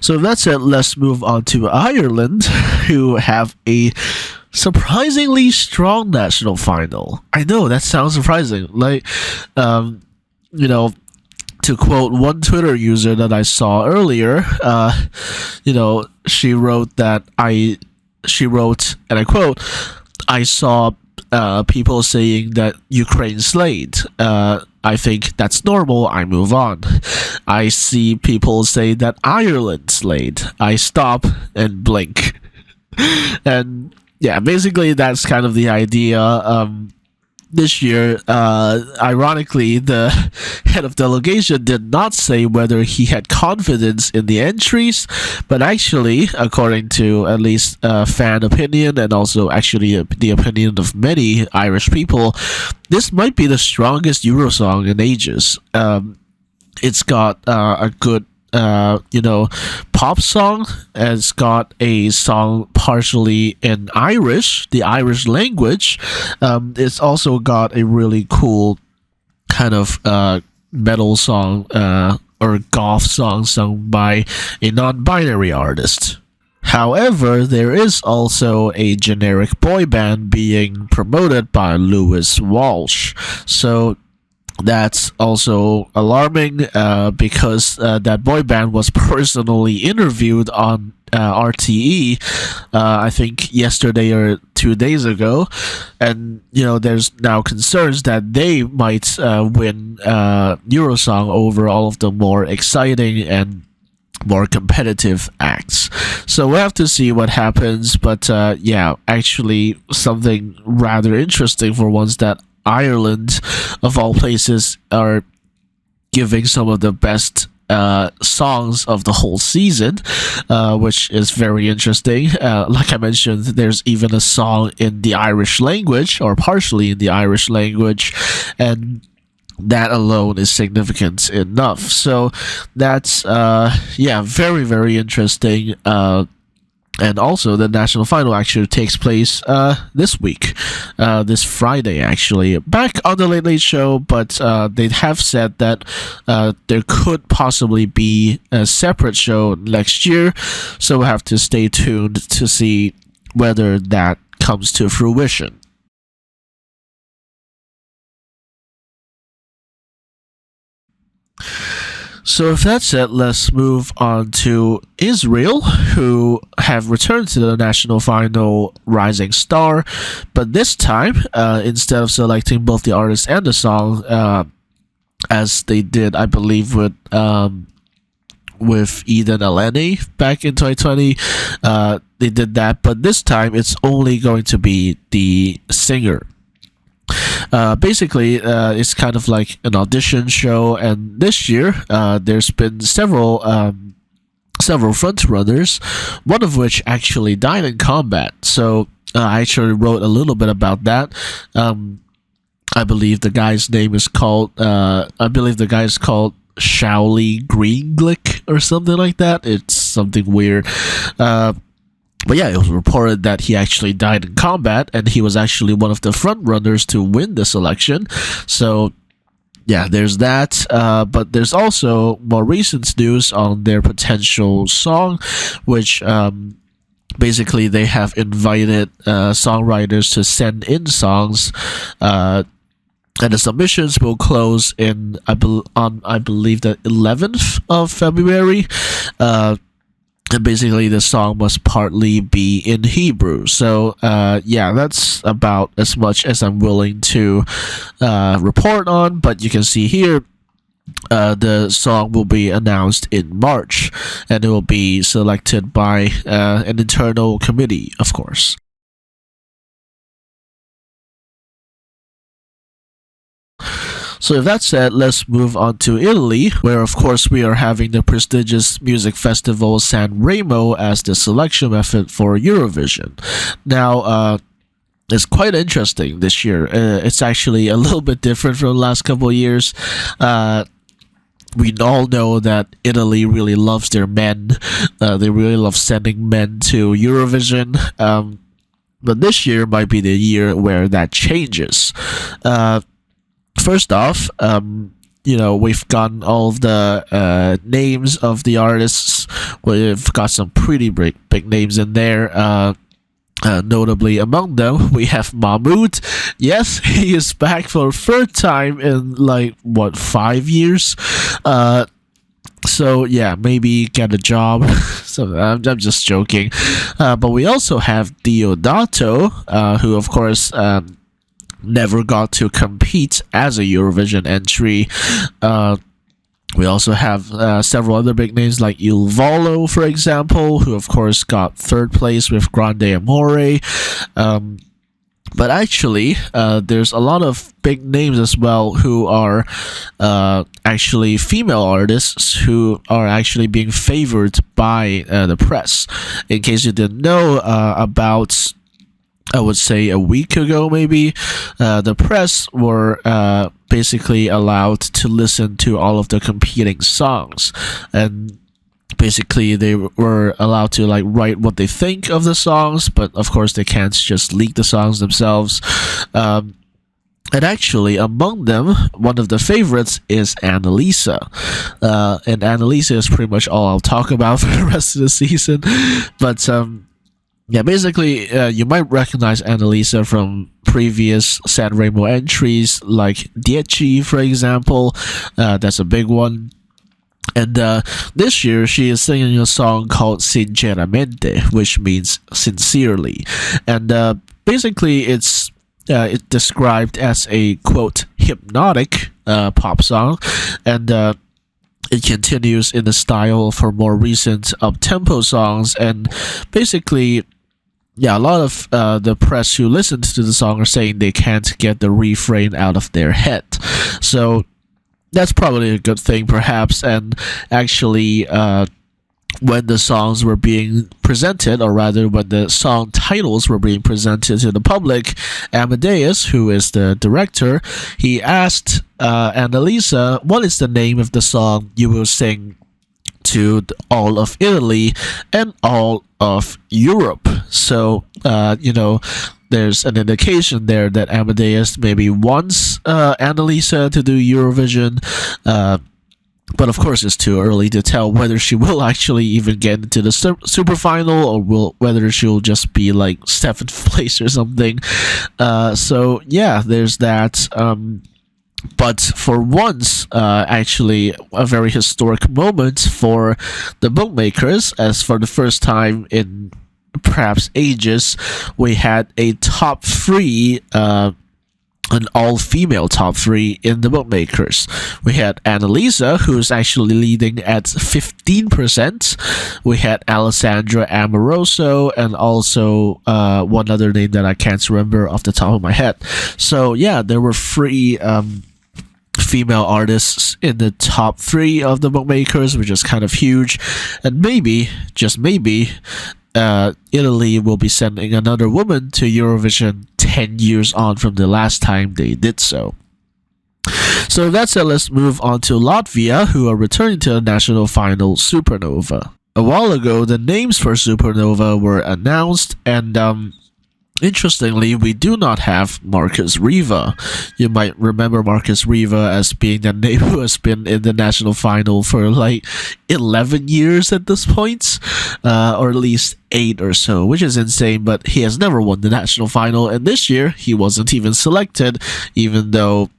S1: So that's it. Let's move on to Ireland, who have a surprisingly strong national final. I know that sounds surprising. Like, you know, to quote one Twitter user that I saw earlier, she wrote and I quote, I saw people saying that Ukraine slayed. I think that's normal. I move on. I see people say that Ireland slayed. I stop and blink. And yeah, basically that's kind of the idea. This year, ironically, the head of delegation did not say whether he had confidence in the entries, but actually, according to at least fan opinion and also actually the opinion of many Irish people, this might be the strongest Eurosong in ages. It's got a good pop song. It's got a song partially in Irish, the Irish language. It's also got a really cool kind of metal song or goth song sung by a non-binary artist. However, there is also a generic boy band being promoted by Lewis Walsh. So that's also alarming because that boy band was personally interviewed on RTE, I think yesterday or 2 days ago, and there's now concerns that they might win Eurosong over all of the more exciting and more competitive acts. So we'll have to see what happens, but yeah, actually something rather interesting for once that Ireland, of all places, are giving some of the best songs of the whole season, which is very interesting. Like I mentioned, there's even a song in the Irish language, or partially in the Irish language, and that alone is significant enough. So that's very, very interesting. And also, the national final actually takes place this week, this Friday, actually. Back on the Late Late Show, but they have said that there could possibly be a separate show next year, so we'll have to stay tuned to see whether that comes to fruition. So if that's it, let's move on to Israel, who have returned to the national final Rising Star, but this time, instead of selecting both the artist and the song, as they did, I believe, with Eden Eleni back in 2020, they did that, but this time it's only going to be the singer. Basically, it's kind of like an audition show, and this year, there's been several front runners, one of which actually died in combat. So I actually wrote a little bit about that. I believe the guy's name is called. Shaoli Greenglick or something like that. It's something weird. But yeah, it was reported that he actually died in combat, and he was actually one of the front runners to win the selection. So yeah, there's that. But there's also more recent news on their potential song, which basically they have invited songwriters to send in songs. And the submissions will close in, I believe, the 11th of February. And basically, the song must partly be in Hebrew. So, yeah, that's about as much as I'm willing to report on. But you can see here, the song will be announced in March, and it will be selected by an internal committee, of course. So if that's said, let's move on to Italy, where of course we are having the prestigious music festival San Remo as the selection method for Eurovision. Now, it's quite interesting this year. It's actually a little bit different from the last couple of years. We all know that Italy really loves their men. They really love sending men to Eurovision. But this year might be the year where that changes. First off, we've gotten all of the names of the artists. We've got some pretty big names in there. Notably among them, we have Mahmoud. Yes, he is back for a third time in 5 years. So yeah, maybe get a job. So I'm just joking. But we also have Diodato, who of course never got to compete as a Eurovision entry. We also have several other big names like Il Volo, for example, who of course got third place with Grande Amore. But actually, there's a lot of big names as well who are actually female artists who are actually being favored by the press. In case you didn't know, about I would say a week ago, maybe, the press were basically allowed to listen to all of the competing songs, and basically they were allowed to write what they think of the songs, but of course they can't just leak the songs themselves. And actually, among them, one of the favorites is Annalisa. And Annalisa is pretty much all I'll talk about for the rest of the season. But yeah, basically, you might recognize Annalisa from previous San Remo entries, like Dieci, for example. That's a big one. And this year, she is singing a song called Sinceramente, which means sincerely. And basically, it's described as a, quote, hypnotic pop song. And it continues in the style for more recent up-tempo songs. And basically, yeah, a lot of the press who listened to the song are saying they can't get the refrain out of their head. So that's probably a good thing, perhaps. And actually, when the songs were being presented, or rather when the song titles were being presented to the public, Amadeus, who is the director, he asked Annalisa, what is the name of the song you will sing to all of Italy and all of Europe. So, there's an indication there that Amadeus maybe wants Annalisa to do Eurovision. But of course, it's too early to tell whether she will actually even get into the super final, or whether she'll just be like 7th place or something. So yeah, there's that. But for once, actually, a very historic moment for the bookmakers, as for the first time in perhaps ages, we had a top 3. An all-female top 3 in the bookmakers. We had Annalisa, who's actually leading at 15%. We had Alessandra Amoroso, and also one other name that I can't remember off the top of my head. So yeah, there were 3 female artists in the top 3 of the bookmakers, which is kind of huge. And maybe, just maybe, Italy will be sending another woman to Eurovision 10 years on from the last time they did so. So that said, let's move on to Latvia, who are returning to the national final Supernova. A while ago, the names for Supernova were announced, and interestingly, we do not have Marcus Riva. You might remember Marcus Riva as being the name who has been in the national final for like 11 years at this point, or at least 8 or so, which is insane, but he has never won the national final, and this year he wasn't even selected, even though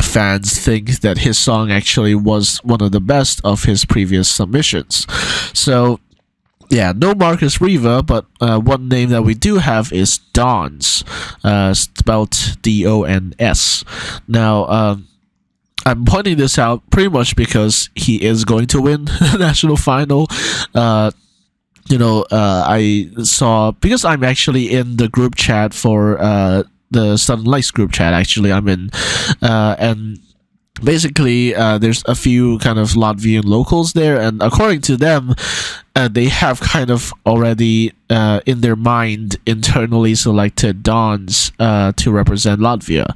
S1: fans think that his song actually was one of the best of his previous submissions. So yeah, no Marcus Riva, but one name that we do have is Dons, spelled D-O-N-S. Now, I'm pointing this out pretty much because he is going to win the national final. I saw, because I'm actually in the group chat for the Southern Lights group chat, actually, I'm in, and basically, there's a few kind of Latvian locals there, and according to them, they have kind of already in their mind internally selected Dons to represent Latvia.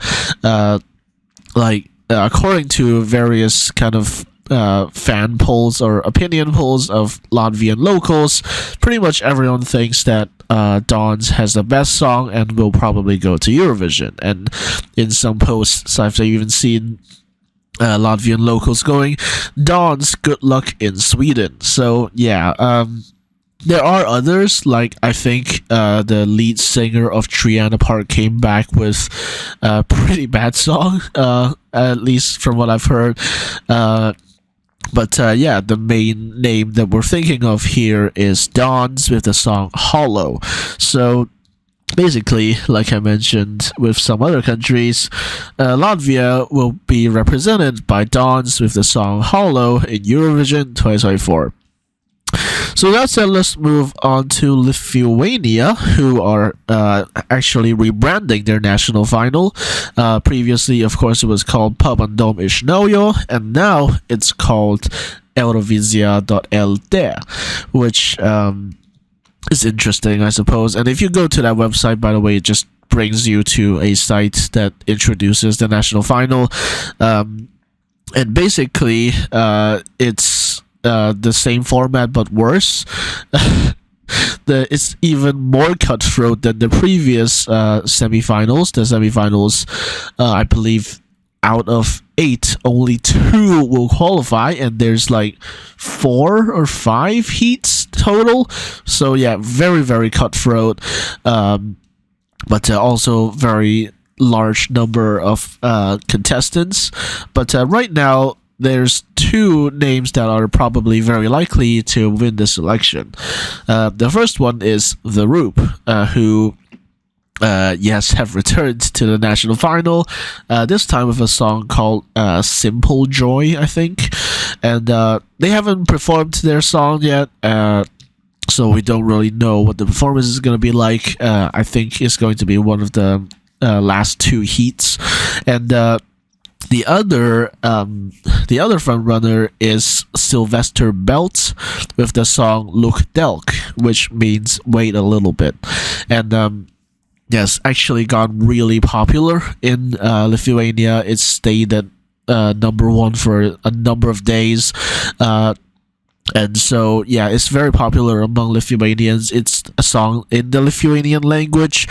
S1: According to various kind of fan polls or opinion polls of Latvian locals, pretty much everyone thinks that Dons has the best song and will probably go to Eurovision. And in some posts, I've even seen Latvian locals going, Dons, good luck in Sweden. So yeah, there are others, like I think the lead singer of Triana Park came back with a pretty bad song, at least from what I've heard. But yeah, the main name that we're thinking of here is Dons with the song Hollow. So basically, like I mentioned with some other countries, Latvia will be represented by Dons with the song Hollow in Eurovision 2024. So that said, let's move on to Lithuania, who are actually rebranding their national final. Previously, of course, it was called Pabandom iš naujo, and now it's called Eurovizija.lt, which is interesting, I suppose. And if you go to that website, by the way, it just brings you to a site that introduces the national final. And basically, it's the same format but worse. It's even more cutthroat than the previous semifinals. The semifinals, I believe, out of 8, only 2 will qualify, and there's like 4 or 5 heats total. So yeah, very, very cutthroat, but also very large number of contestants. But right now, there's 2 names that are probably very likely to win this election. The first one is The Roop, who yes, have returned to the national final, this time with a song called Simple Joy, I think. And they haven't performed their song yet, so we don't really know what the performance is going to be like. I think it's going to be one of the last 2 heats. And the other front runner is Sylvester Belt with the song Look Delk, which means wait a little bit. And yes, actually got really popular in Lithuania. It stayed at number 1 for a number of days. And so, yeah, it's very popular among Lithuanians. It's a song in the Lithuanian language,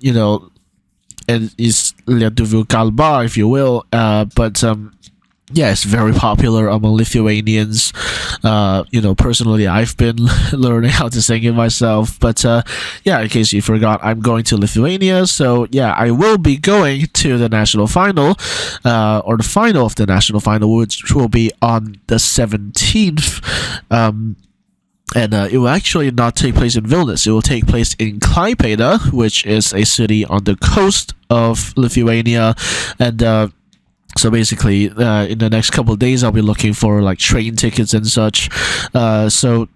S1: you know, and it's Lietuvių kalba, if you will. But yeah, it's very popular among Lithuanians. Personally, I've been learning how to sing it myself. But yeah, in case you forgot, I'm going to Lithuania. So yeah, I will be going to the national final, or the final of the national final, which will be on the 17th. And it will actually not take place in Vilnius. It will take place in Klaipėda, which is a city on the coast of Lithuania. And so basically, in the next couple of days, I'll be looking for like train tickets and such. So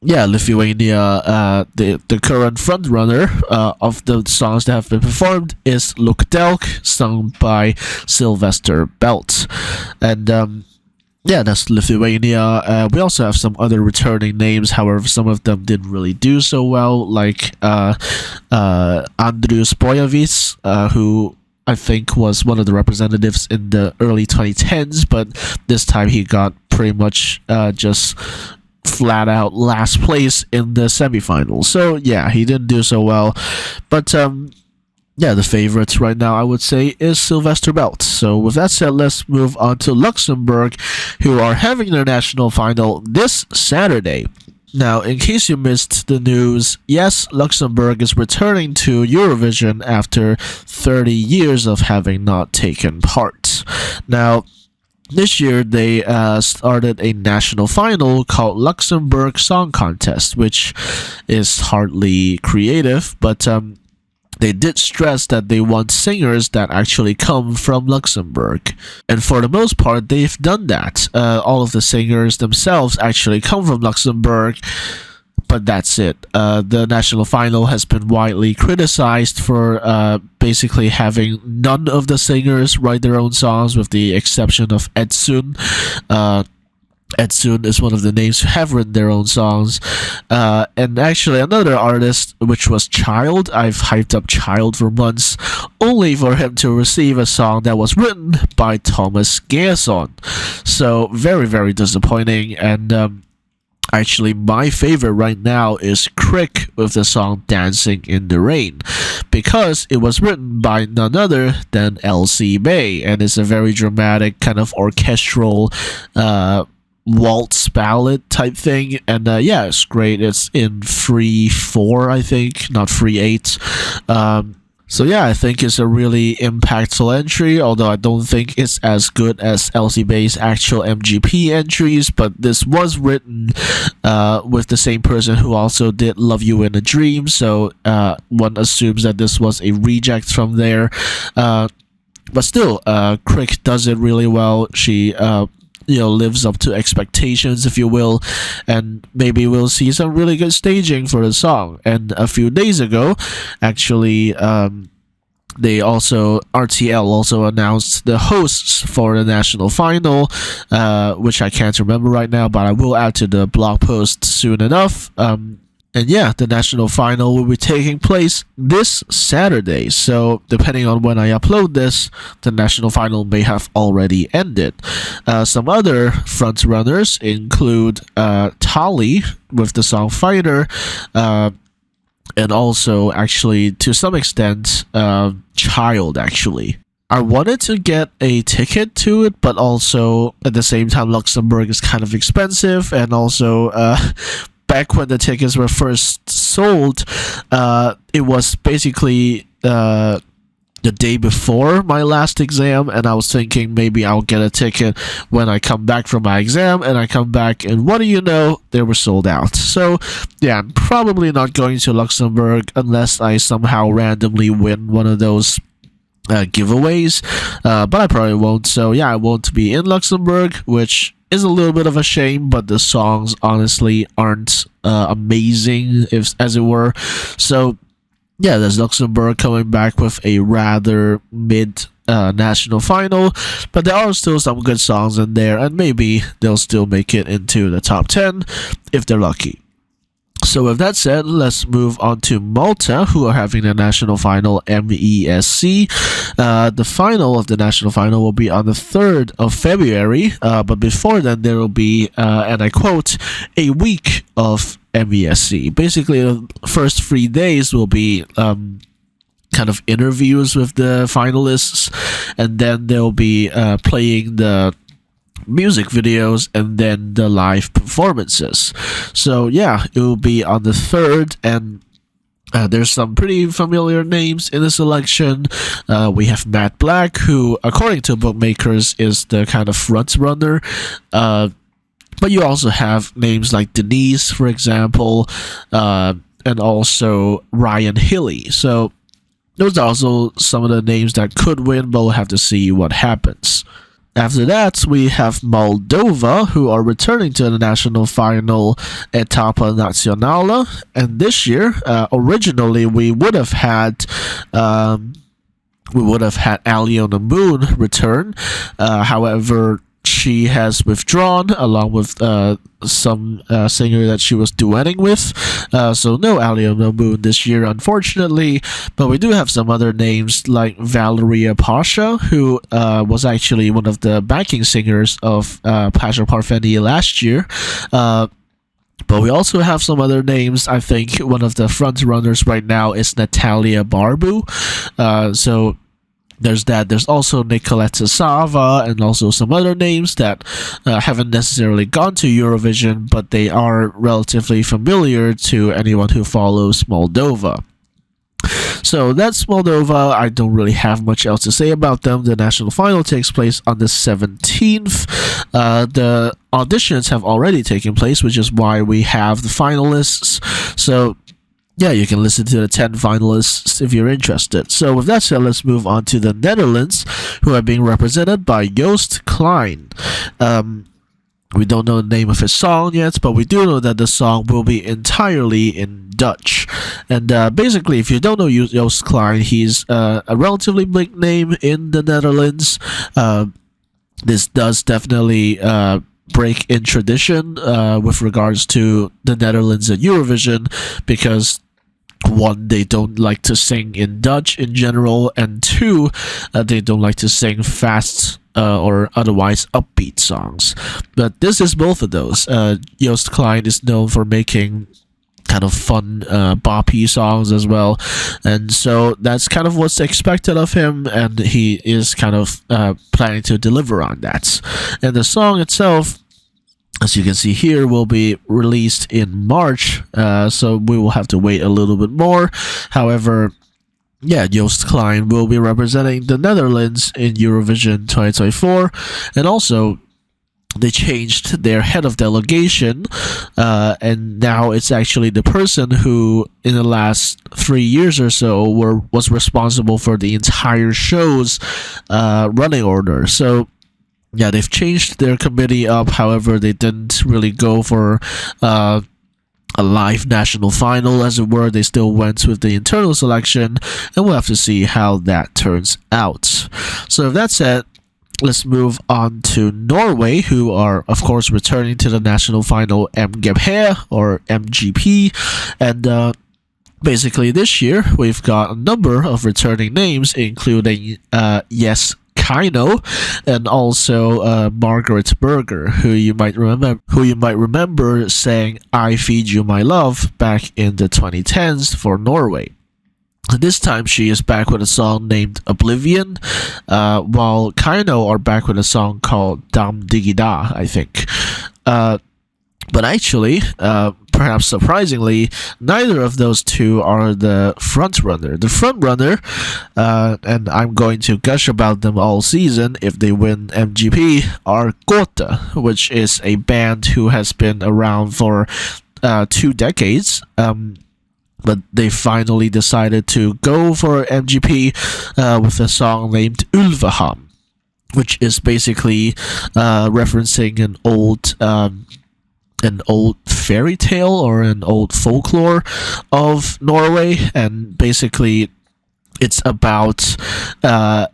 S1: yeah, Lithuania, the current front runner of the songs that have been performed is Luktelk, sung by Sylvester Belt. And yeah, that's Lithuania. We also have some other returning names. However, some of them didn't really do so well, like Andrius Bojavis, who I think was one of the representatives in the early 2010s, but this time he got pretty much just flat out last place in the semifinals. So yeah, he didn't do so well. But yeah, the favorite right now, I would say, is Sylvester Belt. So with that said, let's move on to Luxembourg, who are having their national final this Saturday. Now, in case you missed the news, yes, Luxembourg is returning to Eurovision after 30 years of having not taken part. Now, this year they started a national final called Luxembourg Song Contest, which is hardly creative, but they did stress that they want singers that actually come from Luxembourg. And for the most part, they've done that. All of the singers themselves actually come from Luxembourg, but that's it. The national final has been widely criticized for basically having none of the singers write their own songs, with the exception of Edsun. Edsun is one of the names who have written their own songs. And actually another artist, which was Child. I've hyped up Child for months, only for him to receive a song that was written by Thomas Gerson. So very, very disappointing. And actually, my favorite right now is Crick with the song Dancing in the Rain, because it was written by none other than L.C. Bay, and it's a very dramatic kind of orchestral waltz ballad type thing. And yeah, it's great. It's in 3/4, I think, not 3/8. So yeah, I think it's a really impactful entry, although I don't think it's as good as Elsie Bay's actual MGP entries. But this was written with the same person who also did Love You in a Dream, so one assumes that this was a reject from there. But still, Crick does it really well. She lives up to expectations, if you will, and maybe we'll see some really good staging for the song. And a few days ago, actually, RTL also announced the hosts for the national final, which I can't remember right now, but I will add to the blog post soon enough. And yeah, the national final will be taking place this Saturday. So depending on when I upload this, the national final may have already ended. Some other front runners include Tali with the song Fighter, and also actually to some extent Child actually. I wanted to get a ticket to it, but also at the same time Luxembourg is kind of expensive, and also back when the tickets were first sold, it was basically the day before my last exam, and I was thinking maybe I'll get a ticket when I come back from my exam, and I come back and what do you know, they were sold out. So yeah, I'm probably not going to Luxembourg unless I somehow randomly win one of those giveaways, but I probably won't. So yeah, I won't be in Luxembourg, which is a little bit of a shame, but the songs honestly aren't amazing, as it were. So yeah, there's Luxembourg coming back with a rather mid national final, but there are still some good songs in there, and maybe they'll still make it into the top 10 if they're lucky. So with that said, let's move on to Malta, who are having the national final MESC. The final of the national final will be on the 3rd of February, but before then there will be, and I quote, a week of MESC. Basically, the first 3 days will be kind of interviews with the finalists, and then they'll be playing the music videos and then the live performances. So yeah, it will be on the 3rd, and there's some pretty familiar names in the selection. We have Matt Black, who, according to bookmakers, is the kind of front runner. But you also have names like Denise, for example, and also Ryan Hilly. So those are also some of the names that could win, but we'll have to see what happens. After that, we have Moldova, who are returning to the national final Etapa Națională. And this year, originally we would have had Ali on the Moon return. However, she has withdrawn along with some singer that she was duetting with. So no Ali on the Moon this year, unfortunately. But we do have some other names like Valeria Pasha, who was actually one of the backing singers of Pasha Parfeni last year. But we also have some other names. I think one of the front runners right now is Natalia Barbu. So there's that. There's also Nicoletta Sava and also some other names that haven't necessarily gone to Eurovision, but they are relatively familiar to anyone who follows Moldova. So that's Moldova. I don't really have much else to say about them. The national final takes place on the 17th. The auditions have already taken place, which is why we have the finalists. So yeah, you can listen to the 10 finalists if you're interested. So with that said, let's move on to the Netherlands, who are being represented by Joost Klein. We don't know the name of his song yet, but we do know that the song will be entirely in Dutch. And basically, if you don't know Joost Klein, he's a relatively big name in the Netherlands. This does definitely break in tradition with regards to the Netherlands at Eurovision, because one, they don't like to sing in Dutch in general, and two, they don't like to sing fast or otherwise upbeat songs. But this is both of those. Joost Klein is known for making kind of fun boppy songs as well, and so that's kind of what's expected of him, and he is kind of planning to deliver on that. And the song itself, as you can see here, will be released in March, so we will have to wait a little bit more. However, yeah, Joost Klein will be representing the Netherlands in Eurovision 2024, and also they changed their head of delegation, and now it's actually the person who, in the last 3 years or so, was responsible for the entire show's running order. So yeah, they've changed their committee up. However, they didn't really go for a live national final, as it were. They still went with the internal selection, and we'll have to see how that turns out. So with that said, let's move on to Norway, who are, of course, returning to the national final MGP or MGP. And basically this year, we've got a number of returning names, including Yes Kino and also Margaret Berger, who you might remember saying "I Feed You My Love" back in the 2010s for Norway. This time she is back with a song named Oblivion, while Kino are back with a song called Dam Digida, I think. But actually, perhaps surprisingly, neither of those two are the front runner. The front runner, and I'm going to gush about them all season if they win MGP, are Kota, which is a band who has been around for 2 decades. But they finally decided to go for MGP with a song named Ulveham, which is basically referencing an old fairy tale or an old folklore of Norway, and basically it's about a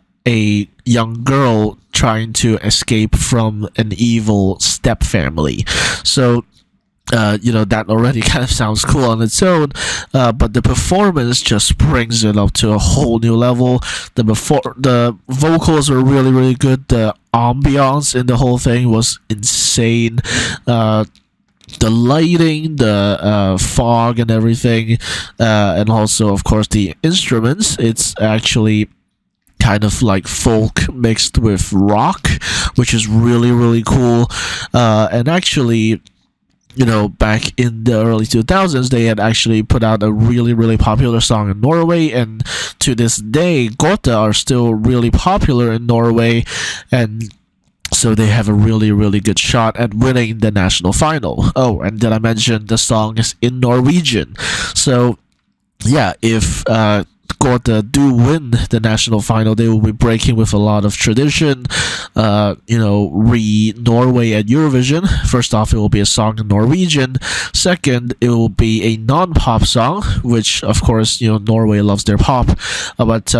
S1: young girl trying to escape from an evil step family. So that already kind of sounds cool on its own, but the performance just brings it up to a whole new level. The vocals were really really good. The ambiance in the whole thing was insane. The lighting, the fog and everything, and also of course the instruments. It's actually kind of like folk mixed with rock, which is really really cool. And actually, back in the early 2000s, they had actually put out a really, really popular song in Norway, and to this day, Gotha are still really popular in Norway, and so they have a really, really good shot at winning the national final. Oh, and did I mention the song is in Norwegian? So, yeah, if Gotha do win the national final, they will be breaking with a lot of tradition. Norway at Eurovision. First off, it will be a song in Norwegian. Second, it will be a non-pop song, which of course, Norway loves their pop, but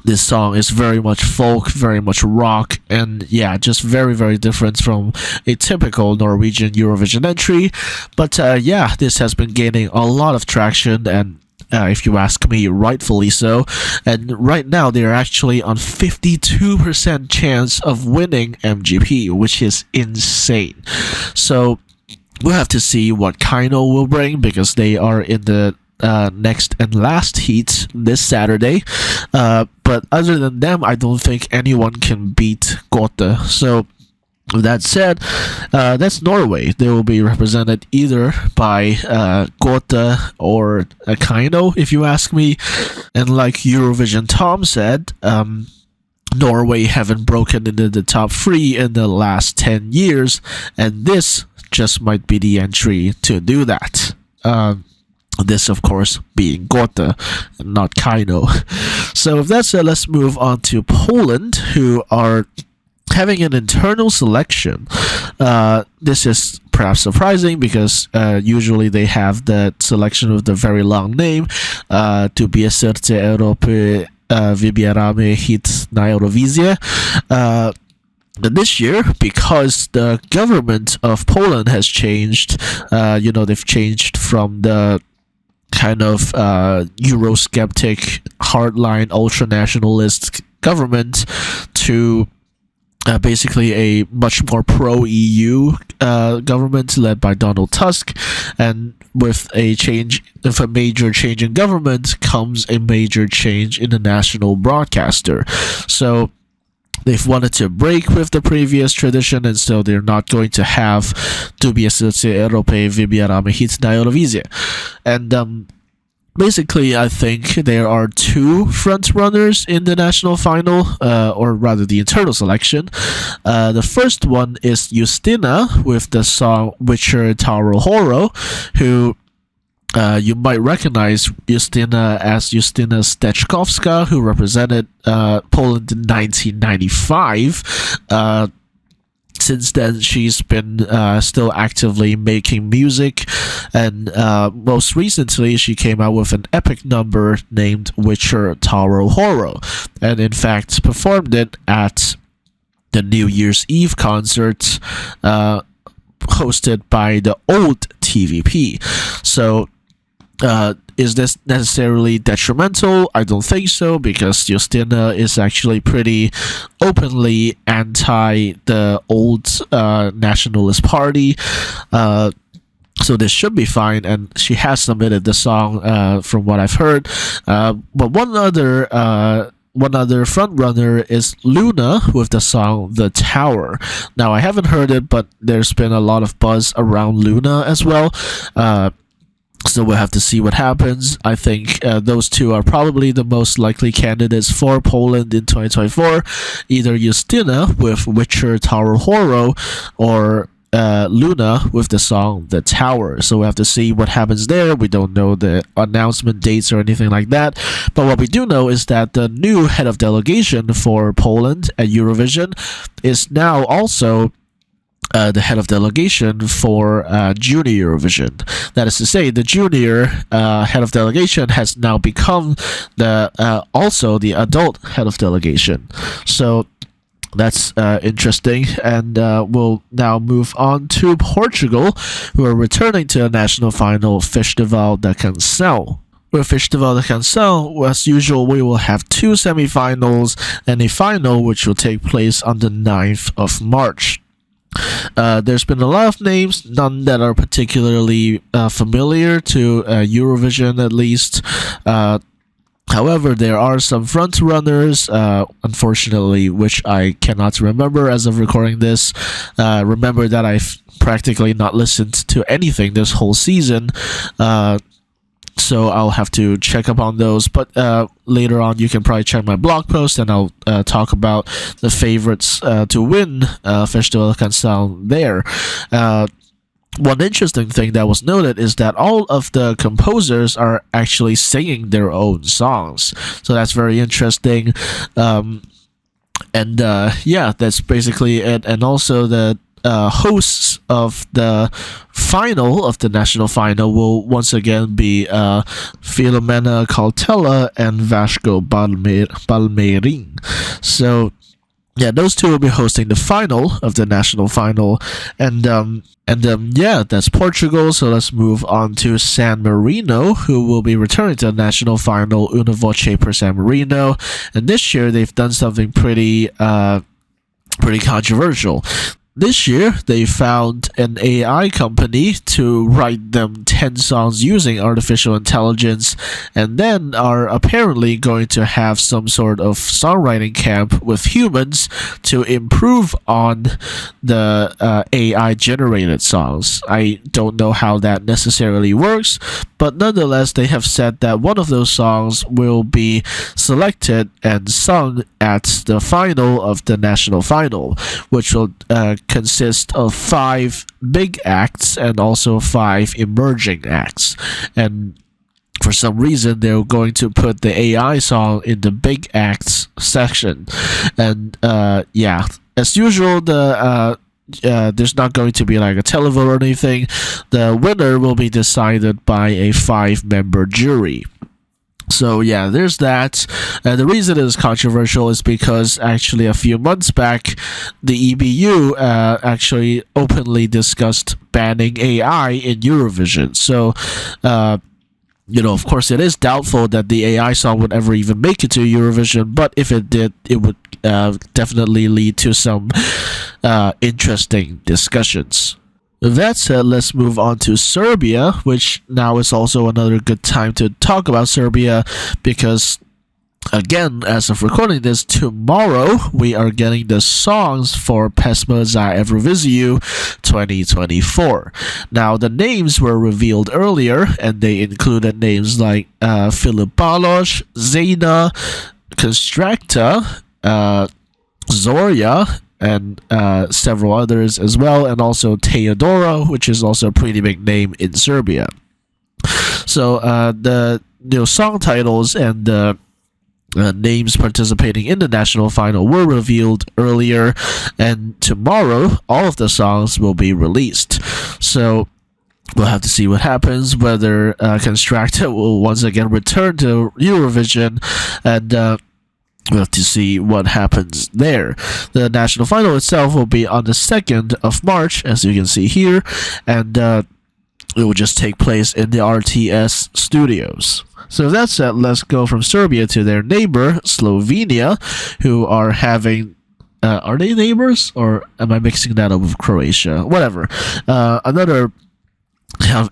S1: this song is very much folk, very much rock, and yeah, just very, very different from a typical Norwegian Eurovision entry. But yeah, this has been gaining a lot of traction, and if you ask me, rightfully so. And right now, they're actually on 52% chance of winning MGP, which is insane. So we'll have to see what Kaino will bring, because they are in the next and last heat this Saturday. But other than them, I don't think anyone can beat Gotha. So with that said, that's Norway. They will be represented either by Gotha or Kaino, if you ask me. And like Eurovision Tom said, Norway haven't broken into the top 3 in the last 10 years, and this just might be the entry to do that. This, of course, being Gotha, not Kaino. So with that said, let's move on to Poland, who are having an internal selection. This is perhaps surprising, because usually they have that selection with the very long name, to be a serce Europy, wybieramy hit na Eurowizję. But this year, because the government of Poland has changed, they've changed from the kind of Eurosceptic, hardline, ultra-nationalist government to basically a much more pro-EU government led by Donald Tusk. And with a major change in government comes a major change in the national broadcaster. So they've wanted to break with the previous tradition, and so they're not going to have Dubie Serce Europej wybieramy hit na Eurowizję. And basically, I think there are 2 front runners in the national final, or rather the internal selection. The first one is Justyna with the song Witcher Tower Horo, who you might recognize Justyna as Justyna Steczkowska, who represented Poland in 1995. Since then, she's been still actively making music, and most recently, she came out with an epic number named Witcher Tower Horo, and in fact performed it at the New Year's Eve concert hosted by the old TVP. So is this necessarily detrimental? I don't think so, because Justyna is actually pretty openly anti the old nationalist party. So this should be fine, and she has submitted the song from what I've heard. But one other front runner is Luna with the song The Tower. Now, I haven't heard it, but there's been a lot of buzz around Luna as well. So we'll have to see what happens. I think those 2 are probably the most likely candidates for Poland in 2024. Either Justyna with Witcher Tower Horo, or Luna with the song The Tower. So we'll have to see what happens there. We don't know the announcement dates or anything like that. But what we do know is that the new head of delegation for Poland at Eurovision is now also the head of delegation for Junior Eurovision. That is to say, the junior head of delegation has now become also the adult head of delegation. So That's interesting. And we'll now move on to Portugal, who are returning to the national final Festival da Canção. With Festival da Canção, as usual, we will have two semifinals and a final, which will take place on the 9th of March. There's been a lot of names, none that are particularly familiar to Eurovision, at least. However, there are some front runners, unfortunately, which I cannot remember as of recording this. Remember that I've practically not listened to anything this whole season, so I'll have to check up on those. But later on, you can probably check my blog post, and I'll talk about the favorites to win Festival da Canção there. One interesting thing that was noted is that all of the composers are actually singing their own songs, so that's very interesting. Yeah, that's basically it. And also the hosts of the final of the national final will once again be Filomena Cautela and Vasco Palmeirim. So yeah, those two will be hosting the final of the national final, and yeah, that's Portugal. So let's move on to San Marino, who will be returning to the national final, Una Voce per San Marino, and this year they've done something pretty controversial. This year, they found an AI company to write them 10 songs using artificial intelligence, and then are apparently going to have some sort of songwriting camp with humans to improve on the AI-generated songs. I don't know how that necessarily works, but nonetheless, they have said that one of those songs will be selected and sung at the final of the national final, which will consist of 5 big acts and also 5 emerging acts. And for some reason, they're going to put the AI song in the big acts section. And yeah, as usual, there's not going to be like a televote or anything. The winner will be decided by a 5-member jury. So yeah, there's that. The reason it is controversial is because actually a few months back, the EBU actually openly discussed banning AI in Eurovision. So of course, it is doubtful that the AI song would ever even make it to Eurovision, but if it did, it would definitely lead to some interesting discussions. With that said, let's move on to Serbia, which now is also another good time to talk about Serbia because, again, as of recording this, tomorrow we are getting the songs for Pesma za Eurovision 2024. Now, the names were revealed earlier, and they included names like Filip Balos, Zena, Constracta, Zorya, and several others as well, and also Teodora, which is also a pretty big name in Serbia. So the song titles and the names participating in the national final were revealed earlier, and tomorrow all of the songs will be released. So we'll have to see what happens, whether Constracta will once again return to Eurovision, and we'll have to see what happens there. The national final itself will be on the 2nd of March, as you can see here, and it will just take place in the RTS studios. So with that said, let's go from Serbia to their neighbor, Slovenia, who are having... are they neighbors? Or am I mixing that up with Croatia? Whatever. Another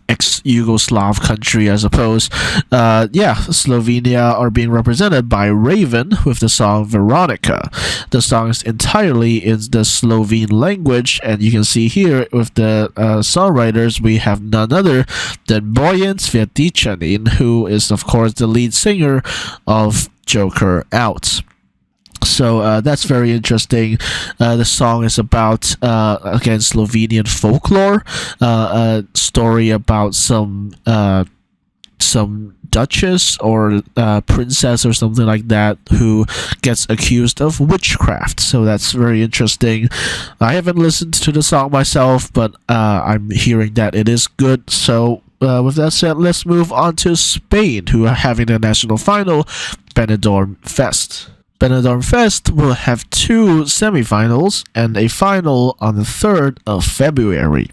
S1: ex-Yugoslav country, I suppose. Slovenia are being represented by Raven with the song Veronica. The song is entirely in the Slovene language, and you can see here with the songwriters, we have none other than Bojan Cvjetičanin, who is, of course, the lead singer of Joker Out. So that's very interesting. The song is about, again, Slovenian folklore, a story about some duchess or princess or something like that who gets accused of witchcraft. So that's very interesting. I haven't listened to the song myself, but I'm hearing that it is good. So with that said, let's move on to Spain, who are having their national final, Benidorm Fest. Benidorm Fest will have two semifinals and a final on the 3rd of February.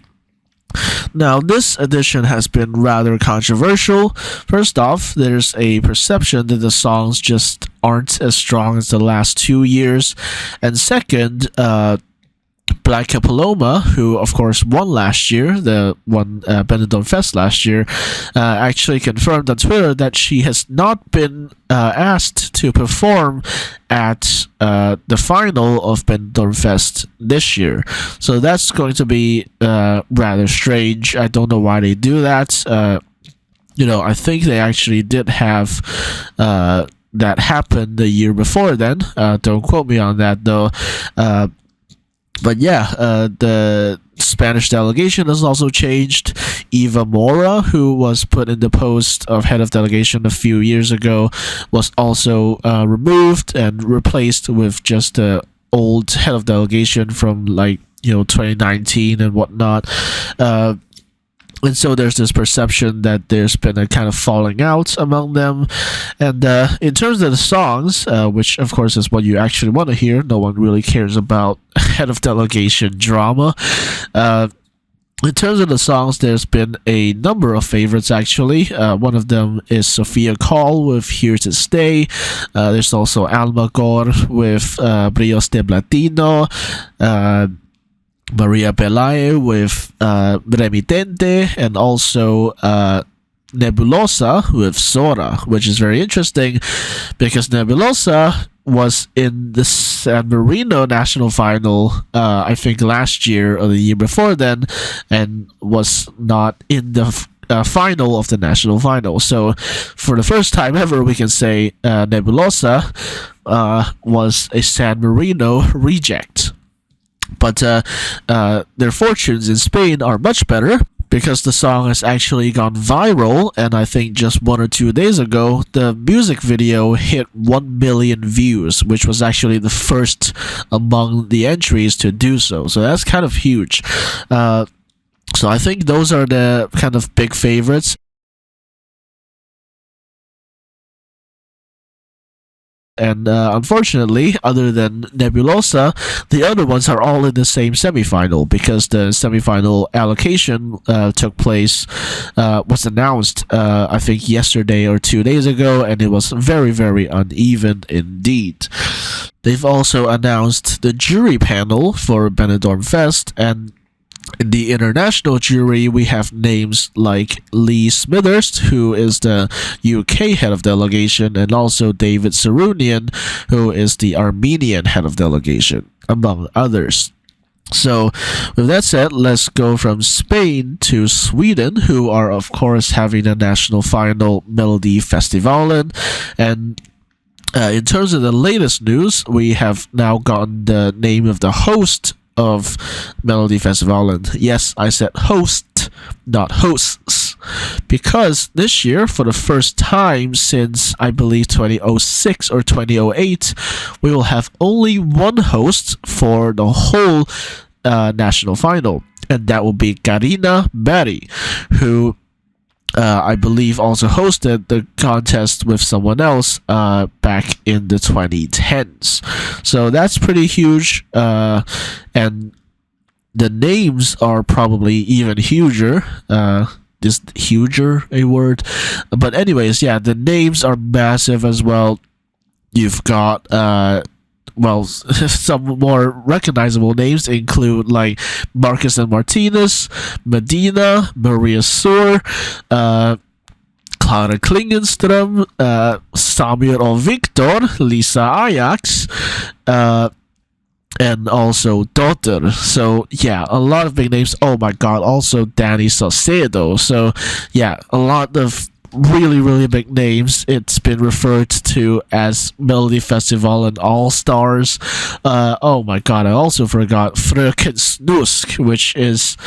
S1: Now, this edition has been rather controversial. First off, there's a perception that the songs just aren't as strong as the last 2 years. And second, Black Paloma, who of course won last year, Benidorm Fest last year, actually confirmed on Twitter that she has not been asked to perform at the final of Benidorm Fest this year. So that's going to be rather strange. I don't know why they do that. I think they actually did have that happen the year before then. Don't quote me on that though. But yeah, the Spanish delegation has also changed. Eva Mora, who was put in the post of head of delegation a few years ago, was also removed and replaced with just the old head of delegation from 2019 and whatnot. And so there's this perception that there's been a kind of falling out among them. And in terms of the songs, which of course is what you actually want to hear, no one really cares about head of delegation drama. In terms of the songs, there's been a number of favorites actually. One of them is Sofia Call with Here to Stay. There's also Almagor with Brios de Platino. Maria Pelae with Remitente, and also Nebulosa with Sora, which is very interesting because Nebulosa was in the San Marino national final, I think last year or the year before then, and was not in the final of the national final. So for the first time ever, we can say Nebulosa was a San Marino reject. But their fortunes in Spain are much better because the song has actually gone viral, and I think just 1 or 2 days ago, the music video hit 1 million views, which was actually the first among the entries to do so. So that's kind of huge. So I think those are the kind of big favorites. And unfortunately, other than Nebulosa, the other ones are all in the same semifinal because the semifinal allocation was announced, I think, yesterday or 2 days ago, and it was very, very uneven indeed. They've also announced the jury panel for Benidorm Fest, and in the international jury, we have names like Lee Smithers, who is the UK head of delegation, and also David Sarunian, who is the Armenian head of delegation, among others. So, with that said, let's go from Spain to Sweden, who are, of course, having a national final Melodifestivalen. And in terms of the latest news, we have now gotten the name of the host of Melodifestivalen. Yes, I said host, not hosts, because this year, for the first time since I believe 2006 or 2008, we will have only one host for the whole national final, and that will be Karina Berry, who I believe also hosted the contest with someone else back in the 2010s. So that's pretty huge, and the names are probably even huger. Is huger a word? But anyways, yeah, the names are massive as well. You've got some more recognizable names include like Marcus and Martinez, Medina, Maria Sur, Clara Klingenström, Samuel och Victor, Lisa Ajax, and also Dotter. So yeah, a lot of big names. Oh my god, also Danny Saucedo. So yeah, a lot of really, really big names. It's been referred to as Melodifestivalen All-Stars. Oh my god, I also forgot Fröken Snusk, which is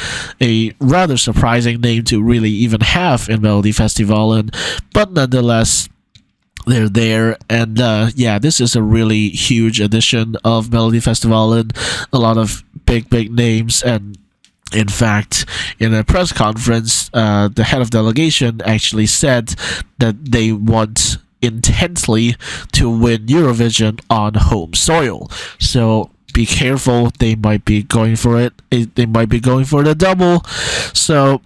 S1: a rather surprising name to really even have in Melodifestivalen, but nonetheless, they're there. And yeah, this is a really huge edition of Melodifestivalen. A lot of big names, and in fact, in a press conference, the head of delegation actually said that they want intensely to win Eurovision on home soil. So be careful, they might be going for it. They might be going for the double. So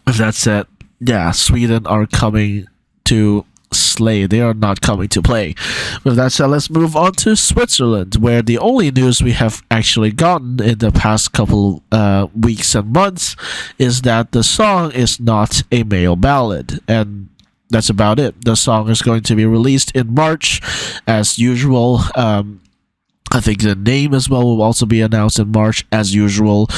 S1: with that said, yeah, Sweden are coming to slay. They are not coming to play. With that said, let's move on to Switzerland, where the only news we have actually gotten in the past couple weeks and months is that the song is not a male ballad, and that's about it. The song is going to be released in March as usual. I think the name as well will also be announced in March as usual.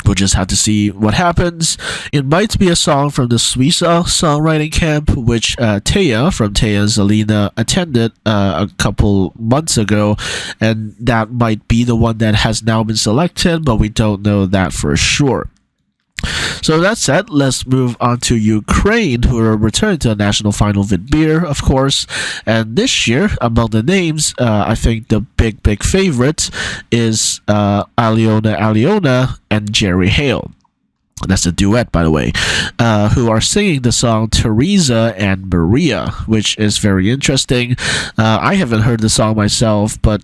S1: We'll just have to see what happens. It might be a song from the Suiza songwriting camp, which Taya from Taya and Zelina attended a couple months ago, and that might be the one that has now been selected, but we don't know that for sure. So that said, let's move on to Ukraine, who are returning to the national final with beer, of course. And this year, among the names, I think the big favorite is Aliona and Jerry Hale. That's a duet, by the way, who are singing the song Teresa and Maria, which is very interesting. I haven't heard the song myself, but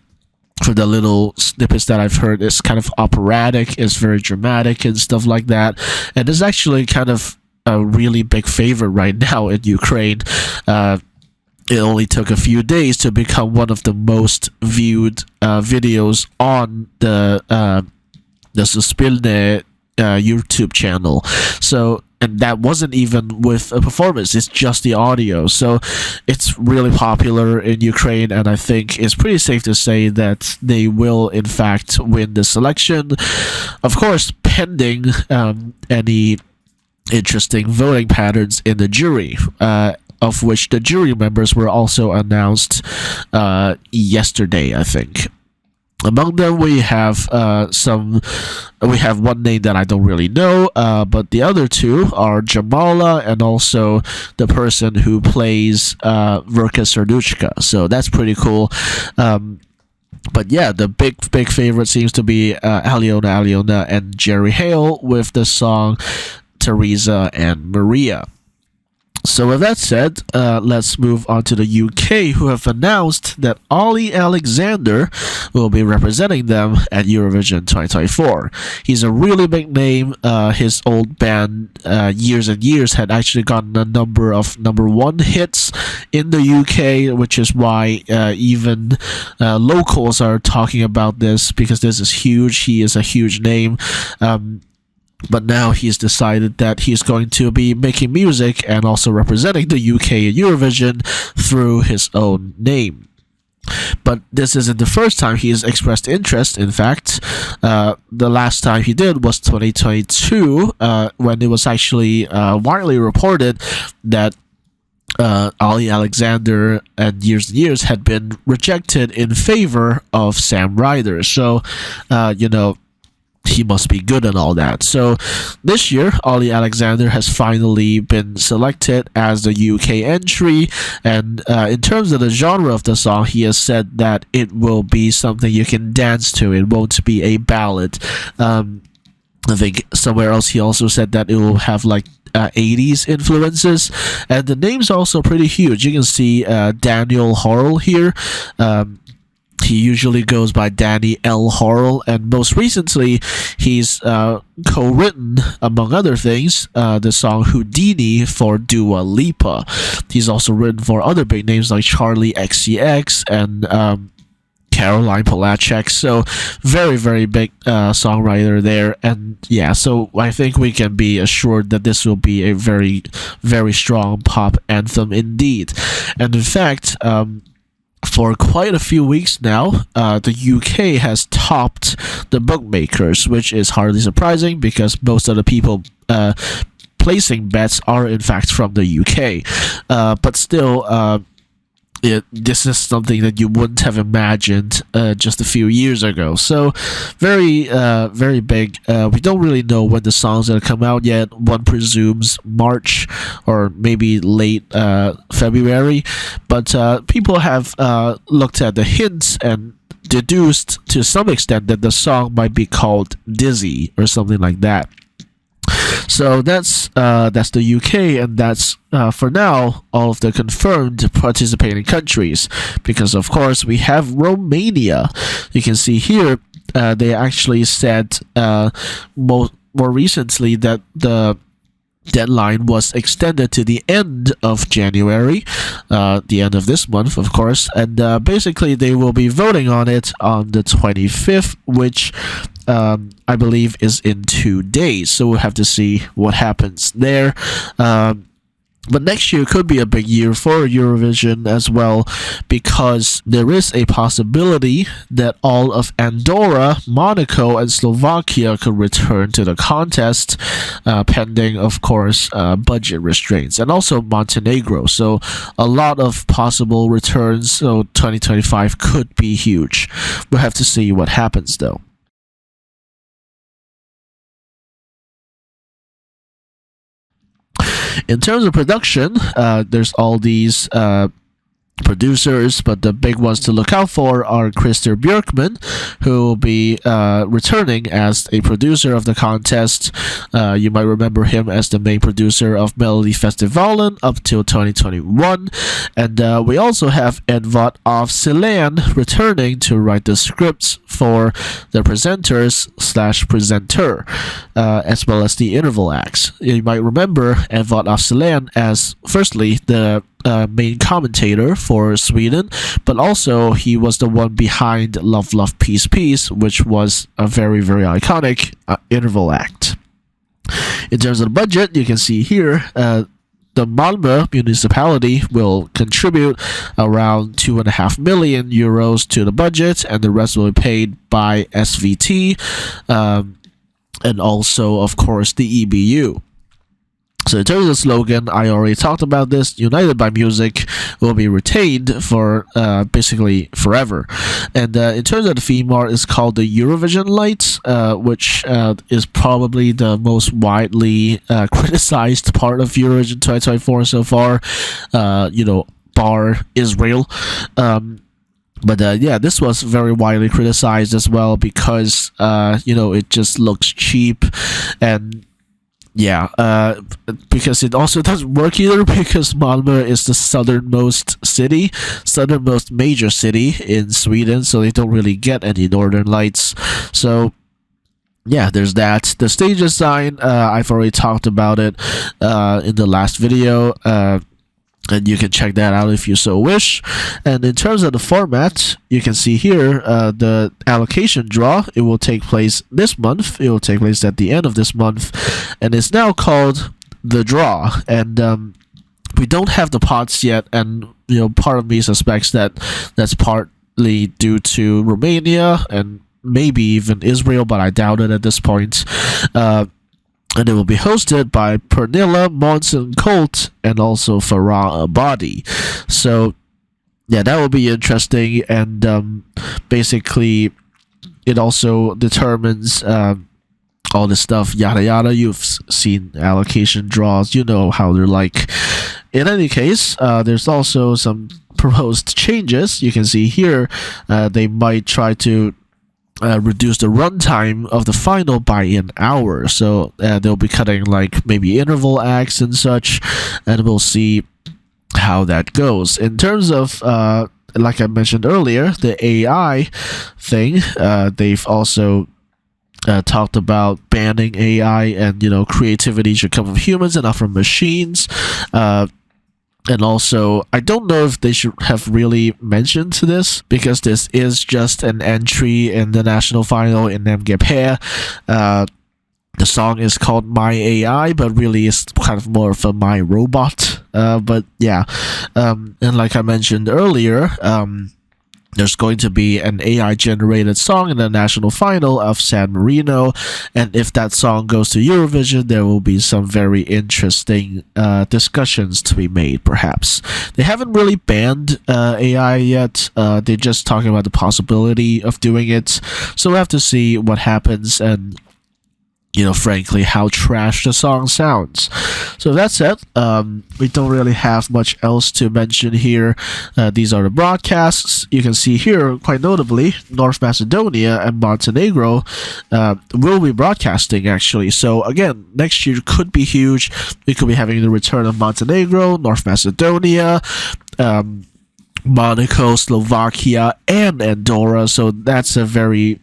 S1: for the little snippets that I've heard, it's kind of operatic, it's very dramatic and stuff like that. And it's actually kind of a really big favorite right now in Ukraine. It only took a few days to become one of the most viewed videos on the Suspilne YouTube channel. So, and that wasn't even with a performance, it's just the audio. So it's really popular in Ukraine, and I think it's pretty safe to say that they will in fact win the selection, of course pending any interesting voting patterns in the jury, of which the jury members were also announced yesterday, I think. Among them, we have one name that I don't really know, but the other two are Jamala and also the person who plays Verka Serduchka. So that's pretty cool. But yeah, the big favorite seems to be Aliona and Jerry Hale with the song Teresa and Maria. So with that said, let's move on to the UK, who have announced that Ollie Alexander will be representing them at Eurovision 2024. He's a really big name. His old band, Years and Years, had actually gotten a number of #1 hits in the UK, which is why even locals are talking about this, because this is huge. He is a huge name. But now he's decided that he's going to be making music and also representing the UK at Eurovision through his own name. But this isn't the first time he's expressed interest. In fact, the last time he did was 2022, when it was actually widely reported that Ollie Alexander and Years had been rejected in favor of Sam Ryder. So, he must be good and all that. So this year, Ollie Alexander has finally been selected as the UK entry, and in terms of the genre of the song, he has said that it will be something you can dance to. It won't be a ballad. I think somewhere else he also said that it will have like 80s influences, and the name's also pretty huge. You can see Daniel Horrell here. He usually goes by Danny L. Horrell, and most recently, he's co-written, among other things, the song Houdini for Dua Lipa. He's also written for other big names like Charlie XCX and Caroline Polachek. So very big songwriter there. And yeah, so I think we can be assured that this will be a very strong pop anthem indeed. And in fact, for quite a few weeks now, the UK has topped the bookmakers, which is hardly surprising because most of the people placing bets are in fact from the UK. But still, this is something that you wouldn't have imagined just a few years ago. So very big. We don't really know when the song's going to come out yet. One presumes March or maybe late February, but people have looked at the hints and deduced to some extent that the song might be called Dizzy or something like that. So that's the UK, and that's for now all of the confirmed participating countries. Because of course we have Romania. You can see here they actually said more recently that the deadline was extended to the end of January, the end of this month, of course, and basically they will be voting on it on the 25th, which I believe is in 2 days. So we'll have to see what happens there. But next year could be a big year for Eurovision as well, because there is a possibility that all of Andorra, Monaco, and Slovakia could return to the contest, pending, of course, budget restraints, and also Montenegro. So a lot of possible returns. So 2025 could be huge. We'll have to see what happens, though. In terms of production, there's all these producers, but the big ones to look out for are Christer Björkman, who will be returning as a producer of the contest. You might remember him as the main producer of Melodifestivalen up till 2021. And we also have Edvard af Sillén returning to write the scripts for the presenters/presenter, as well as the interval acts. You might remember Edvard af Sillén as, firstly, the main commentator for Sweden, but also he was the one behind Love Love Peace Peace, which was a very, very iconic interval act. In terms of the budget, you can see here the Malmö municipality will contribute around 2.5 million euros to the budget, and the rest will be paid by SVT, and also, of course, the EBU. So in terms of the slogan, I already talked about this. United by Music will be retained for basically forever. And in terms of the theme art, it's called the Eurovision Lights, which is probably the most widely criticized part of Eurovision 2024 so far. Bar Israel. But yeah, this was very widely criticized as well because it just looks cheap, and yeah, because it also doesn't work either, because Malmö is the southernmost major city in Sweden, so they don't really get any northern lights. So yeah, there's that. The stage design, I've already talked about it in the last video, and you can check that out if you so wish. And in terms of the format, you can see here the allocation draw. It will take place this month. It will take place at the end of this month, and it's now called the draw. And we don't have the pots yet, and part of me suspects that that's partly due to Romania and maybe even Israel, but I doubt it at this point. And it will be hosted by Pernilla, Måns Colt, and also Farah Abadi. So yeah, that will be interesting. And basically, it also determines all this stuff, yada yada. You've seen allocation draws, you know how they're like. In any case, there's also some proposed changes. You can see here they might try to reduce the runtime of the final by an hour. So they'll be cutting like maybe interval acts and such, and we'll see how that goes. In terms of like I mentioned earlier, the AI thing, they've also talked about banning AI, and creativity should come from humans and not from machines. And also, I don't know if they should have really mentioned this, because this is just an entry in the national final in MGP. The song is called My AI, but really it's kind of more of a My Robot. But yeah, and like I mentioned earlier, there's going to be an AI-generated song in the national final of San Marino, and if that song goes to Eurovision, there will be some very interesting discussions to be made, perhaps. They haven't really banned AI yet. They're just talking about the possibility of doing it, so we'll have to see what happens. And frankly, how trash the song sounds. So that's it. We don't really have much else to mention here. These are the broadcasts. You can see here, quite notably, North Macedonia and Montenegro will be broadcasting, actually. So again, next year could be huge. We could be having the return of Montenegro, North Macedonia, Monaco, Slovakia, and Andorra. So that's a very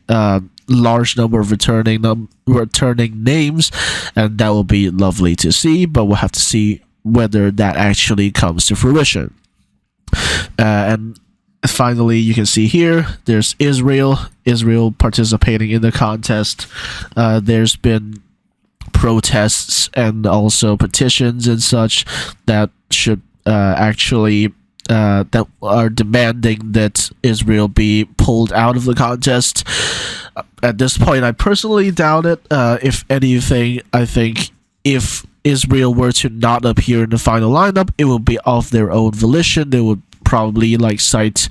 S1: large number of returning names, and that will be lovely to see, but we'll have to see whether that actually comes to fruition. And finally, you can see here there's Israel participating in the contest. There's been protests and also petitions and such that should that are demanding that Israel be pulled out of the contest. At this point, I personally doubt it. If anything, I think if Israel were to not appear in the final lineup, it will be of their own volition. They would probably cite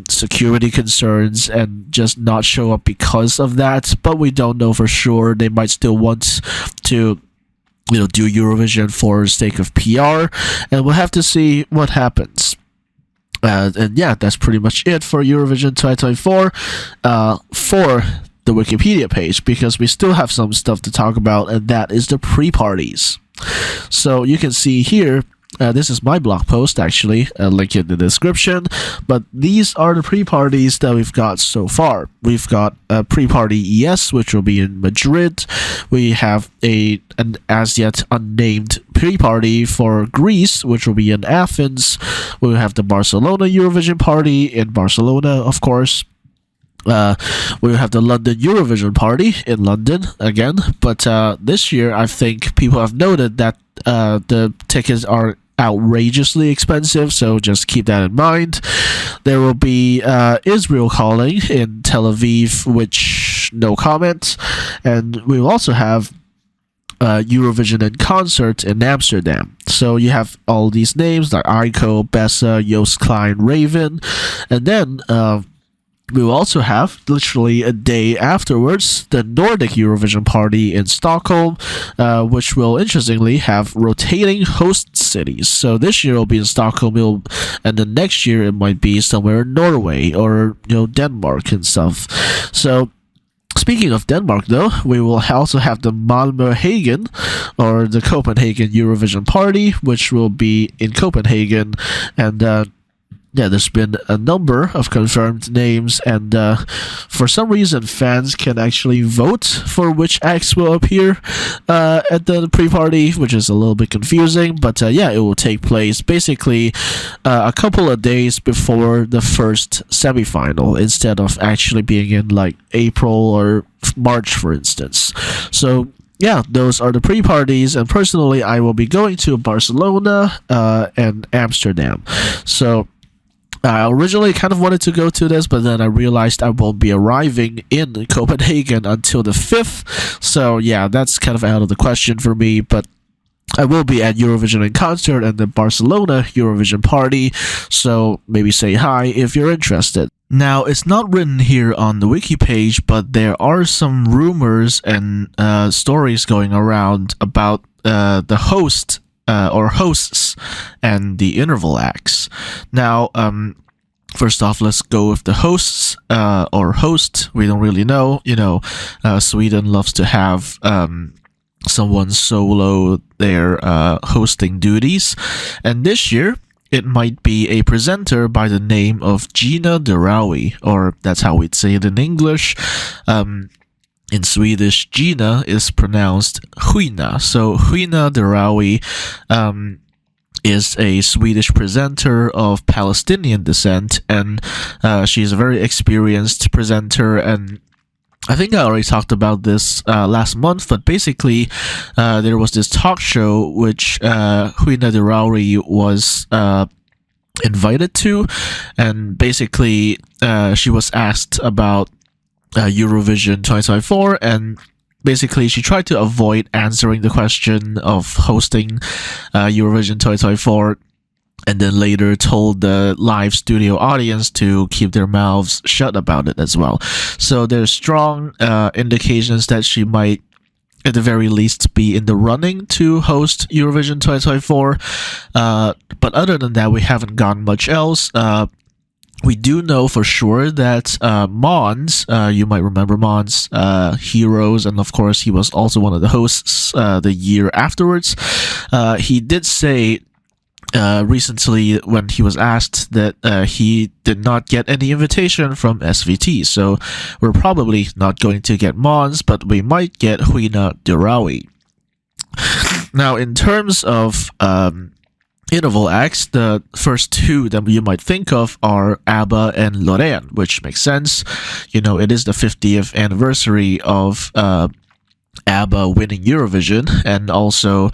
S1: security concerns and just not show up because of that. But we don't know for sure. They might still want to do Eurovision for the sake of PR, and we'll have to see what happens. And yeah, that's pretty much it for Eurovision 2024 for the Wikipedia page, because we still have some stuff to talk about, and that is the pre-parties. So you can see here, this is my blog post, actually, link in the description, but these are the pre-parties that we've got so far. We've got a pre-party ES, which will be in Madrid. We have an as yet unnamed pre-party for Greece, which will be in Athens. We have the Barcelona Eurovision party in Barcelona, of course. We will have the London Eurovision party in London again, but this year I think people have noted that the tickets are outrageously expensive, so just keep that in mind. There will be Israel calling in Tel Aviv, which no comment, and we will also have Eurovision in concert in Amsterdam. So you have all these names like Aiko, Bessa, Joost Klein, Raven, and then we will also have, literally a day afterwards, the Nordic Eurovision party in Stockholm, which will, interestingly, have rotating host cities. So this year it will be in Stockholm, and the next year it might be somewhere in Norway or Denmark and stuff. So speaking of Denmark, though, we will also have the Malmö-Hagen, or the Copenhagen Eurovision party, which will be in Copenhagen, and yeah, there's been a number of confirmed names, and for some reason, fans can actually vote for which acts will appear at the pre-party, which is a little bit confusing, but yeah, it will take place basically a couple of days before the first semi-final, instead of actually being in April or March, for instance. So yeah, those are the pre-parties, and personally, I will be going to Barcelona and Amsterdam. So I originally kind of wanted to go to this, but then I realized I won't be arriving in Copenhagen until the 5th. So yeah, that's kind of out of the question for me, but I will be at Eurovision in concert and the Barcelona Eurovision party, so maybe say hi if you're interested. Now, it's not written here on the wiki page, but there are some rumors and stories going around about the host or hosts and the interval acts. Now, first off, let's go with the hosts or host. We don't really know. Sweden loves to have someone solo their hosting duties, and this year it might be a presenter by the name of Gina Dirawi, or that's how we'd say it in English. In Swedish, Gina is pronounced Huina. So Huina Dirawi is a Swedish presenter of Palestinian descent, and she's a very experienced presenter, and I think I already talked about this last month, but basically there was this talk show which Huina Dirawi was invited to, and basically she was asked about Eurovision 2024, and basically she tried to avoid answering the question of hosting Eurovision 2024, and then later told the live studio audience to keep their mouths shut about it as well. So there's strong indications that she might at the very least be in the running to host Eurovision 2024. But other than that, we haven't gotten much else. We do know for sure that Mons, you might remember Mons, Heroes, and of course he was also one of the hosts the year afterwards. He did say recently when he was asked that he did not get any invitation from SVT, so we're probably not going to get Mons, but we might get Huina Durawi. Now, in terms of interval acts, the first two that you might think of are ABBA and Loreen, which makes sense. You know, it is the 50th anniversary of ABBA winning Eurovision, and also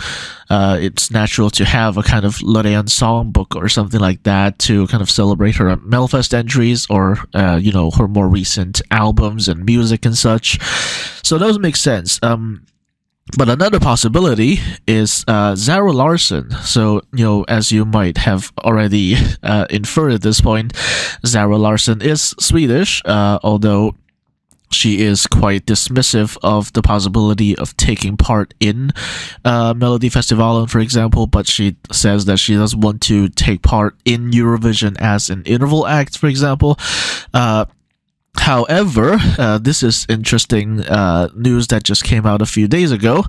S1: it's natural to have a kind of Loreen songbook or something like that to kind of celebrate her Melfest entries, or you know, her more recent albums and music and such. So those make sense. But another possibility is Zara Larsson. So, you know, as you might have already inferred at this point, Zara Larsson is Swedish, although she is quite dismissive of the possibility of taking part in Melodifestivalen, for example, but she says that she does want to take part in Eurovision as an interval act, for example. However, this is interesting news that just came out a few days ago.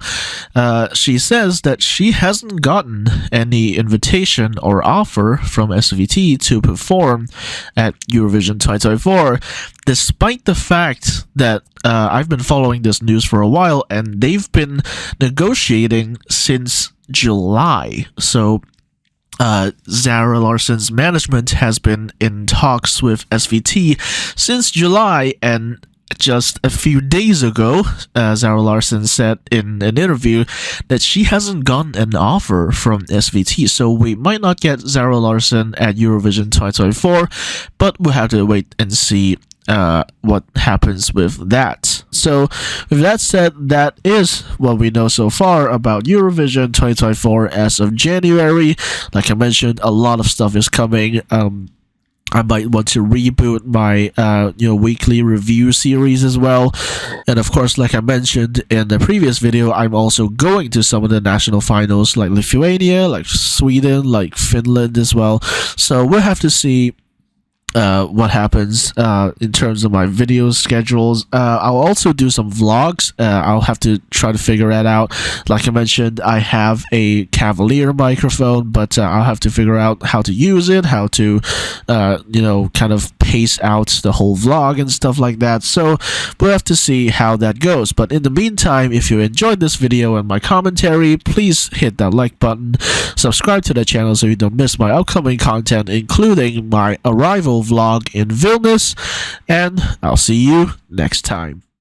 S1: She says that she hasn't gotten any invitation or offer from SVT to perform at Eurovision 2024, despite the fact that I've been following this news for a while, and they've been negotiating since July. So Zara Larsson's management has been in talks with SVT since July, and just a few days ago, Zara Larsson said in an interview that she hasn't gotten an offer from SVT, so we might not get Zara Larsson at Eurovision 2024, but we'll have to wait and see what happens with that. So, with that said, that is what we know so far about Eurovision 2024 as of January. Like I mentioned, a lot of stuff is coming. I might want to reboot my weekly review series as well. And of course, like I mentioned in the previous video, I'm also going to some of the national finals like Lithuania, like Sweden, like Finland as well. So we'll have to see what happens in terms of my video schedules. I'll also do some vlogs. I'll have to try to figure that out. Like I mentioned, I have a Cavalier microphone, but I'll have to figure out how to use it, how to kind of pace out the whole vlog and stuff like that. So we'll have to see how that goes. But in the meantime, if you enjoyed this video and my commentary, please hit that like button, subscribe to the channel so you don't miss my upcoming content, including my arrival vlog in Vilnius, and I'll see you next time.